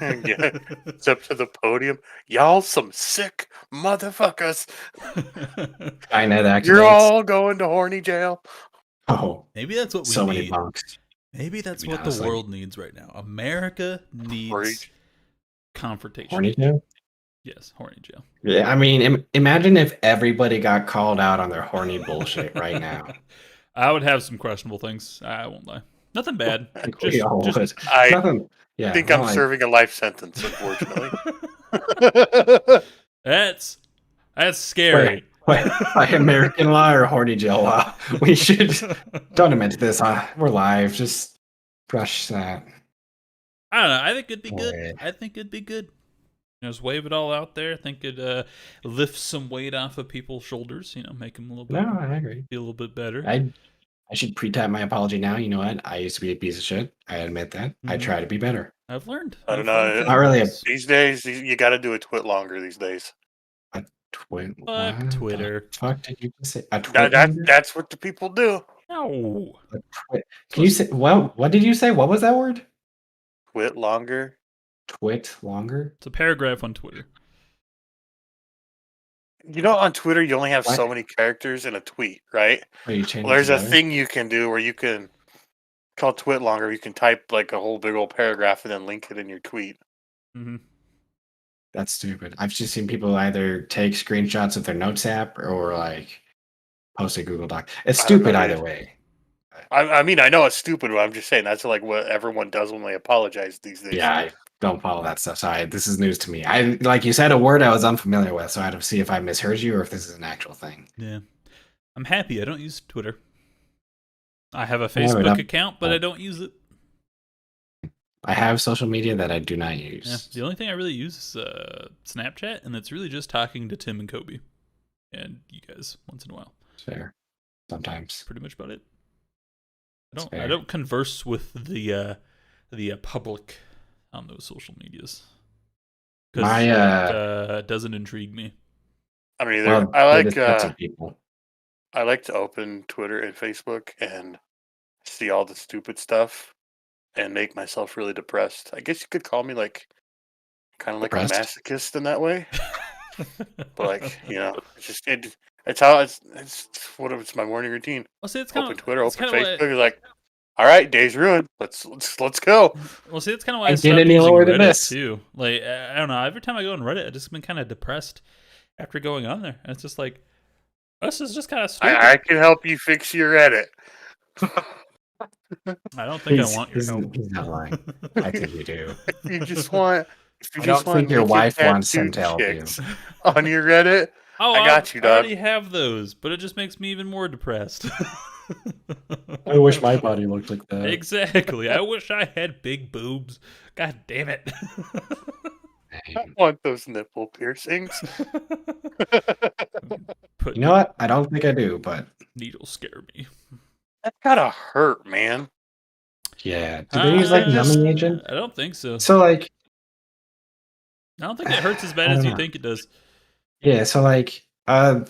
Yeah, it's up to the podium. Y'all some sick motherfuckers. Skynet activates. You're all going to horny jail. Oh, Maybe that's what we so need. many bunks. Maybe that's Maybe what the honestly. world needs right now. America needs Horny- confrontation. Horny jail? Yes, horny jail. Yeah, I mean, imagine if everybody got called out on their horny bullshit right now. I would have some questionable things. I won't lie. Nothing bad. We all would. I Nothing. Yeah, think not I'm like- serving a life sentence, unfortunately. That's scary. Wait, like American law or horny jail law? We should don't amend this. We're live. Just brush that. I don't know. I think it'd be good. Wait. I think it'd be good. Just wave it all out there. I think it lift some weight off of people's shoulders. Make them a little bit. No, I agree. Feel a little bit better. I should pre-type my apology now. You know what? I used to be a piece of shit. I admit that. I Mhm. try to be better. I've learned. I don't I've learned know. from Not really a this. These days, you got to do a twit longer these days. Twit. Fuck what the Twitter. fuck did you just say? A twit? That's what the people do. No. A twit. Can you say? Well, what did you say? What was that word? Twit longer. Twit longer? It's a paragraph on Twitter. You know, on Twitter, you only have What? so many characters in a tweet, right? Are you changing? Well, there's a thing you can do where you can call twit longer. You can type like a whole big old paragraph and then link it in your tweet. Mm-hmm. That's stupid. I've just seen people either take screenshots of their Notes app or like post a Google Doc. It's I don't stupid know, either dude. way. I mean, I know it's stupid, but I'm just saying that's like what everyone does when they apologize these days. Yeah, I don't follow that stuff. So this is news to me. I like you said a word I was unfamiliar with, so I had to see if I misheard you or if this is an actual thing. Yeah. I'm happy I don't use Twitter. I have a Yeah, but Facebook account, but I don't use it. I have social media that I do not Yeah. use. The only thing I really use is Snapchat, and it's really just talking to Tim and Kobe and you guys once in a while. Fair. Sometimes. Pretty much about it. That's I fair. don't converse with the public on those social medias. My, It doesn't intrigue me. I mean, Well, I they're like just nuts of people. I like to open Twitter and Facebook and see all the stupid stuff and make myself really depressed. I guess you could call me like kind of like a Depressed? masochist in that way. But like, it's just it's how it's my morning routine. Well, see, it's kind Open of Twitter, it's open kinda Facebook. It's like, all right, day's ruined. Let's go. Well, see, that's kind of why I I stopped didn't using lower than Reddit this. too. Like, I don't know. Every time I go on Reddit, I've just been kind of depressed after going on there. And it's just like, this is just kind of stupid. I can help you fix your edit. I don't think I want your help. He's not lying. I think you do. If you just want, if you I just don't want think your naked wife wants him tattooed to help you. chicks on your Reddit. Oh, I got you, I dog. already have those, but it just makes me even more depressed. I wish my body looked like that. Exactly. I wish I had big boobs. God damn it. I want those nipple piercings. Put You know what? I don't think I do, but needles scare me. That gotta hurt, man. yeah. Do they use like numbing agent? I don't think so. So like, I don't think it hurts as bad I as don't you know. think it does. yeah. So like, a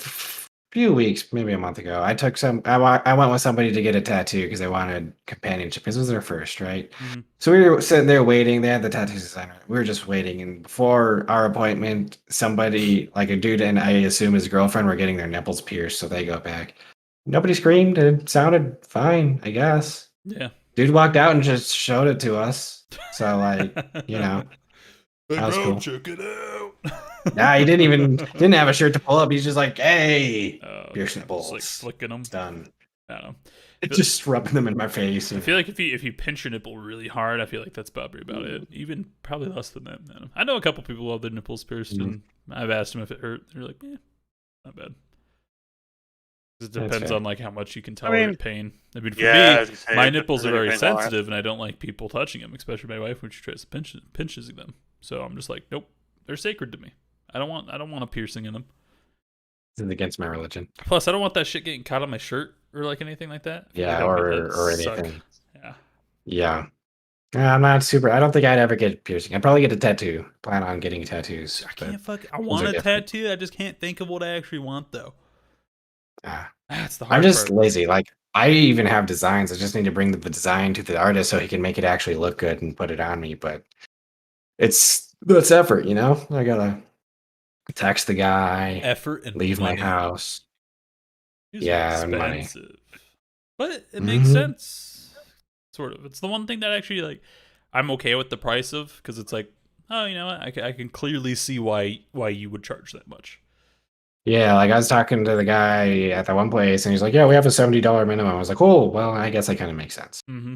few weeks, maybe a month ago, I took I went with somebody to get a tattoo because they wanted companionship. This was their first, right? Mhm. So we were sitting there waiting. They had the tattoo designer. We were just waiting, and before our appointment, somebody, like a dude and I assume his girlfriend, were getting their nipples pierced. So they go back. Nobody screamed. It sounded fine, I guess. Yeah. Dude walked out and just showed it to us. So like, you know, Hey, That was bro, cool. check it out. Nah, he didn't have a shirt to pull up. He's just like, hey, Okay. pierce Just like nipples. flicking them. It's done. I don't know. It's just rubbing them in my face. I feel like if you pinch your nipple really hard, I feel like that's probably about it. Even probably less than that. I know a couple people who have their nipples pierced, and I've asked them if it hurt. They're like, not bad. It depends on like how much you can tolerate pain. I mean, for me, my nipples are very sensitive, and I don't like people touching them, especially my wife when she tries to pinches them. So I'm just like, nope, they're sacred to me. I don't want a piercing in them. This is against my religion. Plus, I don't want that shit getting caught on my shirt or like anything like that. Yeah, like or anything. Yeah. Yeah. I'm not super. I don't think I'd ever get piercing. I'd probably get a tattoo. Plan on getting tattoos. I want a tattoo. I just can't think of what I actually want though. That's the hard I'm just part. lazy. Like I even have designs. I just need to bring the design to the artist so he can make it actually look good and put it on me. But that's effort, you know. I gotta text the guy, effort and leave money. my house. These yeah, are and money. But it makes sense. Sort of. It's the one thing that actually like I'm okay with the price of because it's like, oh, you know what? I can clearly see why you would charge that much. Yeah, like I was talking to the guy at that one place, and he's like, "Yeah, we have a $70 minimum." I was like, "Oh, well, I guess that kind of makes sense." Mm-hmm.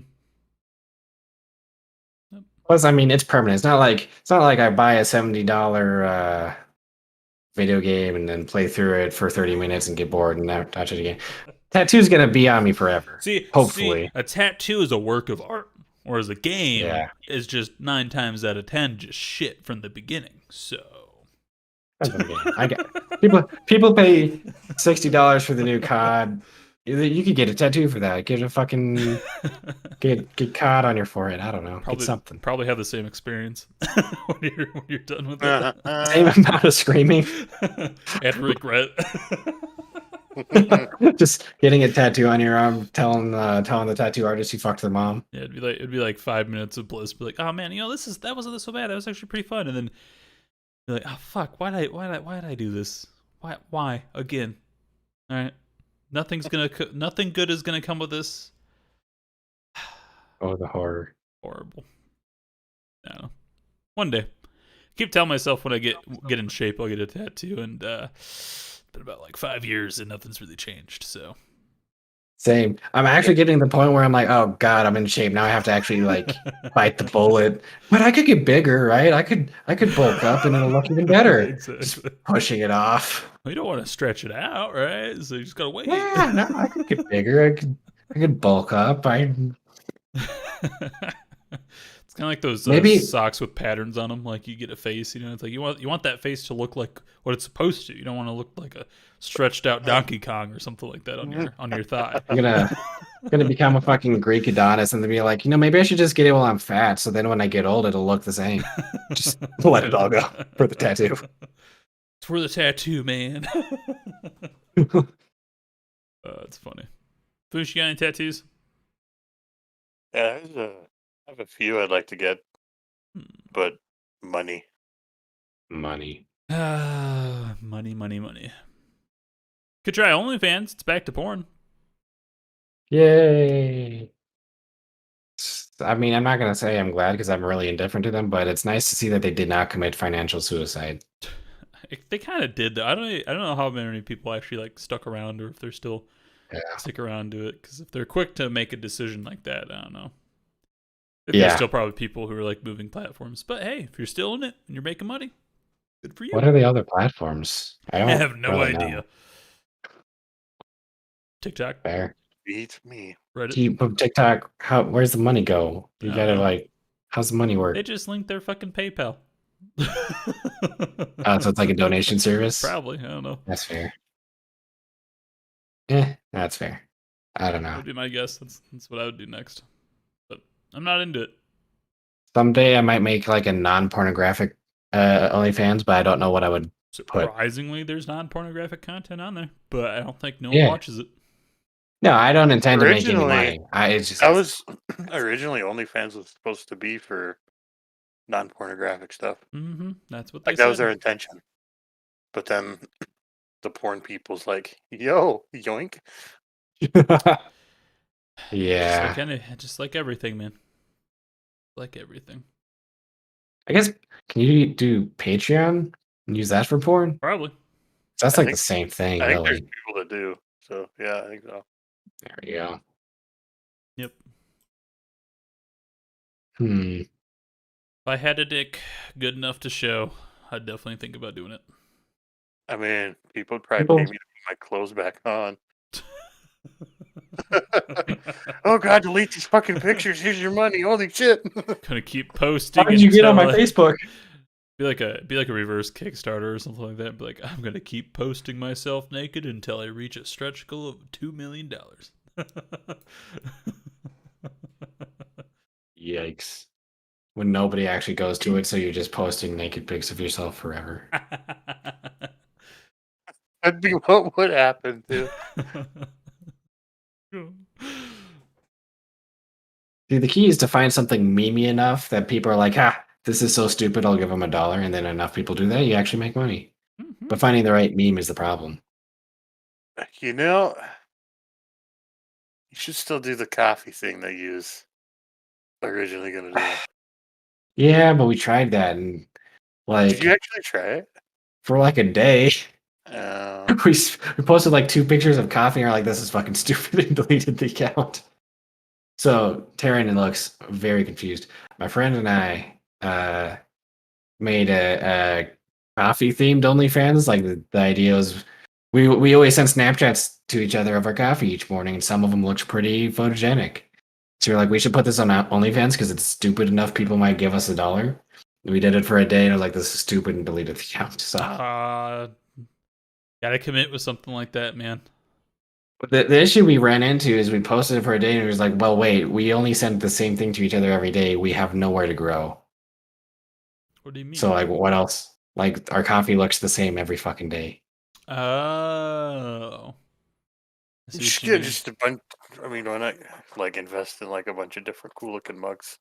Plus, I mean, it's permanent. It's not like I buy a $70 video game and then play through it for 30 minutes and get bored and never touch it again. Tattoo's gonna be on me forever. Hopefully, a tattoo is a work of art, whereas a game is just 9 times out of 10 just shit from the beginning. So. I get people pay $60 for the new COD. You could get a tattoo for that. Get a fucking get COD on your forehead. I don't know. Get something. Probably have the same experience when you're done with it. Same amount of screaming and regret. Just getting a tattoo on your arm, telling the tattoo artist you fucked their mom. Yeah, it'd be like 5 minutes of bliss. Be like, oh man, you know that wasn't so bad. That was actually pretty fun. And then you're like, oh fuck, why'd I do this? Why again? All right, nothing good is gonna come with this. Oh, the horror. Horrible. I don't know. One day, keep telling myself when I get in shape, I'll get a tattoo, and it's been about like 5 years and nothing's really changed. So. Same. I'm actually getting to the point where I'm like, oh god, I'm in shape now. I have to actually like bite the bullet. But I could get bigger, right? I could bulk up and it'll look even better. Exactly. Just pushing it off. Well, you don't want to stretch it out, right? So you just gotta wait. Yeah, no, I could get bigger. I could bulk up. It's kind of like those socks with patterns on them. Like you get a face, you know. It's like you want that face to look like what it's supposed to. You don't want to look like a stretched out Donkey Kong or something like that on your thigh. I'm gonna become a fucking Greek Adonis and then be like, maybe I should just get it while I'm fat. So then when I get old, it'll look the same. Just let it all go for the tattoo. It's for the tattoo, man. It's funny. Fush, you got any tattoos? Yeah, I have a few I'd like to get, but money. Money. Could try OnlyFans. It's back to porn. Yay. I mean, I'm not gonna say I'm glad because I'm really indifferent to them, but it's nice to see that they did not commit financial suicide. They kind of did though. I don't know how many people actually like stuck around or if they're still stick around to it. Because if they're quick to make a decision like that, I don't know. There's still probably people who are like moving platforms. But hey, if you're still in it and you're making money, good for you. What are the other platforms? I have no idea. Know. TikTok. Fair. Beats me. Reddit. TikTok, where's the money go? You gotta like, how's the money work? They just link their fucking PayPal. So it's like a donation service? Probably. I don't know. That's fair. That's fair. I don't know. That'd be my guess. That's what I would do next. But I'm not into it. Someday I might make like a non-pornographic OnlyFans, but I don't know what I would Surprisingly, there's non-pornographic content on there, but I don't think no one watches it. No, I don't intend to make any money. Originally OnlyFans was supposed to be for non-pornographic stuff. Mm-hmm. That's what they said. That was their intention. But then the porn people's like, yo, yoink. Yeah. Just like everything, man. Like everything. I guess, can you do Patreon and use that for porn? Probably. That's I like think the same thing, I think there's really. people that do. So yeah, I think so. There we go. Yep. Hmm. If I had a dick good enough to show, I'd definitely think about doing it. I mean, people would probably pay People, me to put my clothes back on. Oh God, delete these fucking pictures. Here's your money. Holy shit. Gonna keep how posting did you get on my until Facebook? be like a reverse Kickstarter or something like that. Be like, I'm gonna keep posting myself naked until I reach a stretch goal of $2 million. Yikes. When nobody actually goes to it, so you're just posting naked pics of yourself forever. That'd be what would happen too. See, the key is to find something memey enough that people are like, this is so stupid, I'll give them $1. And then enough people do that, you actually make money. But finding the right meme is the problem. You know, you should still do the coffee thing that you was originally gonna do. Yeah, but we tried that, and Did you like actually try it? for like a day, Uh, we posted like 2 pictures of coffee, and we're like, this is fucking stupid, and deleted the account. So Taryn looks very confused. My friend and I made a coffee themed OnlyFans. Like the idea was we always send Snapchats to each other of our coffee each morning, and some of them looked pretty photogenic. So we're like, we should put this on OnlyFans because it's stupid enough. People might give us $1. We did it for a day, and I was like, this is stupid, and deleted the account. So Gotta commit with something like that, man. but the issue we ran into is we posted it for a day, and it was like, well, wait, we only send the same thing to each other every day. We have nowhere to grow. What do you mean? So like, what else? Like our coffee looks the same every fucking day. Oh. I see you what should you get mean. just a bunch. I mean, why not like invest in like a bunch of different cool looking mugs?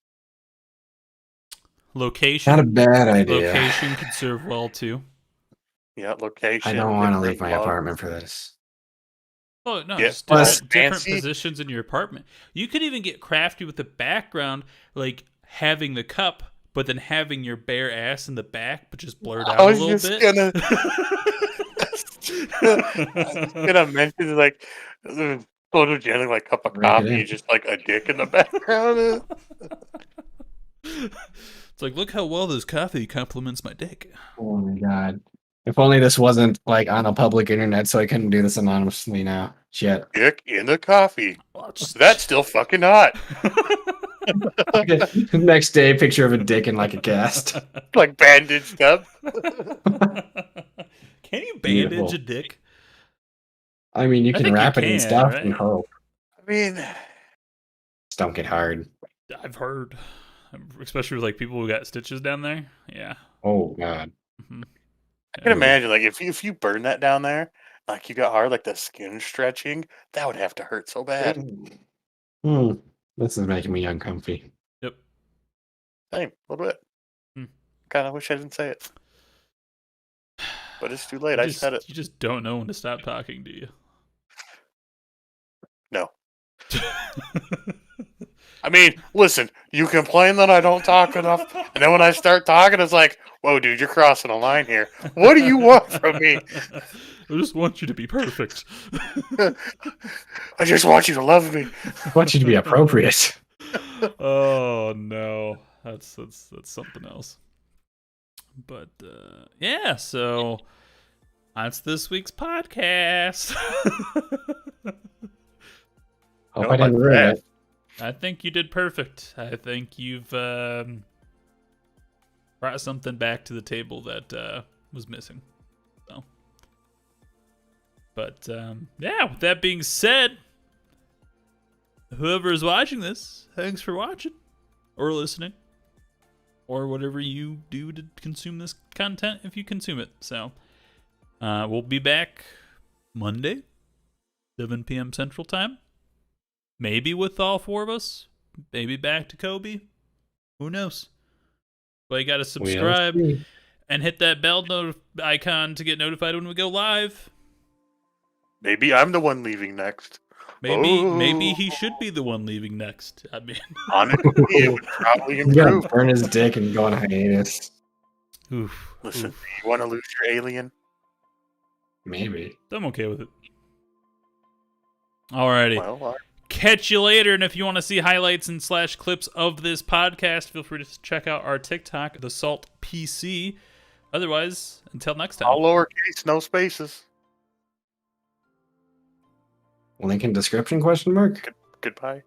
Location. Not a bad idea. Location could serve well too. Yeah, location. I don't want to different leave my mugs. apartment for this. Oh no, Yeah, just plus- different fancy. positions in your apartment. You could even get crafty with the background, like having the cup, but then having your bare ass in the back, but just blurred out I a was little just bit. gonna. I was gonna mention like photogenic like cup of Break it coffee, in. just like a dick in the background. It's like, look how well this coffee complements my dick. Oh my god. If only this wasn't like on a public internet, so I couldn't do this anonymously now. Shit. Dick in the coffee. Well, it's- That's still fucking hot. Next day, picture of a dick in like a cast. Like bandaged up. Can you bandage Beautiful. a dick? I mean, you I can think you wrap it in can, stuff right? and hope. I mean, Just don't get hard. I've heard, especially with like people who got stitches down there. Yeah. Oh god. Mhm. I can imagine like if you burn that down there, like you got hard, like the skin stretching, that would have to hurt so bad. Hmm. This is making me uncomfy. Yep. Same, a little bit. Hmm. Kind of wish I didn't say it, but it's too late. I said it. You just don't know when to stop talking, do you? No. I mean, listen, you complain that I don't talk enough, and then when I start talking, it's like, whoa, dude, you're crossing a line here. What do you want from me? I just want you to be perfect. I just want you to love me. I want you to be appropriate. Oh no, that's something else. But yeah, so that's this week's podcast. Hope No, I didn't my ruin bad. it. I think you did perfect. I think you've brought something back to the table that was missing. So, but yeah, with that being said, whoever is watching this, thanks for watching or listening or whatever you do to consume this content if you consume it. So, we'll be back Monday, 7 p.m. Central Time. Maybe with all 4 of us. Maybe back to Kobe. Who knows? But you got to subscribe and hit that bell icon to get notified when we go live. Maybe I'm the one leaving next. Maybe he should be the one leaving next. I mean, honestly, it would probably He's gonna improve. burn his dick and go on hiatus. oof. Listen, oof. you want to lose your alien? Maybe. I'm okay with it. Alrighty. Well, Catch you later. And if you want to see highlights and / clips of this podcast, feel free to check out our TikTok, the Salt PC. Otherwise, until next time. all lowercase, no spaces. Link in description ? Goodbye.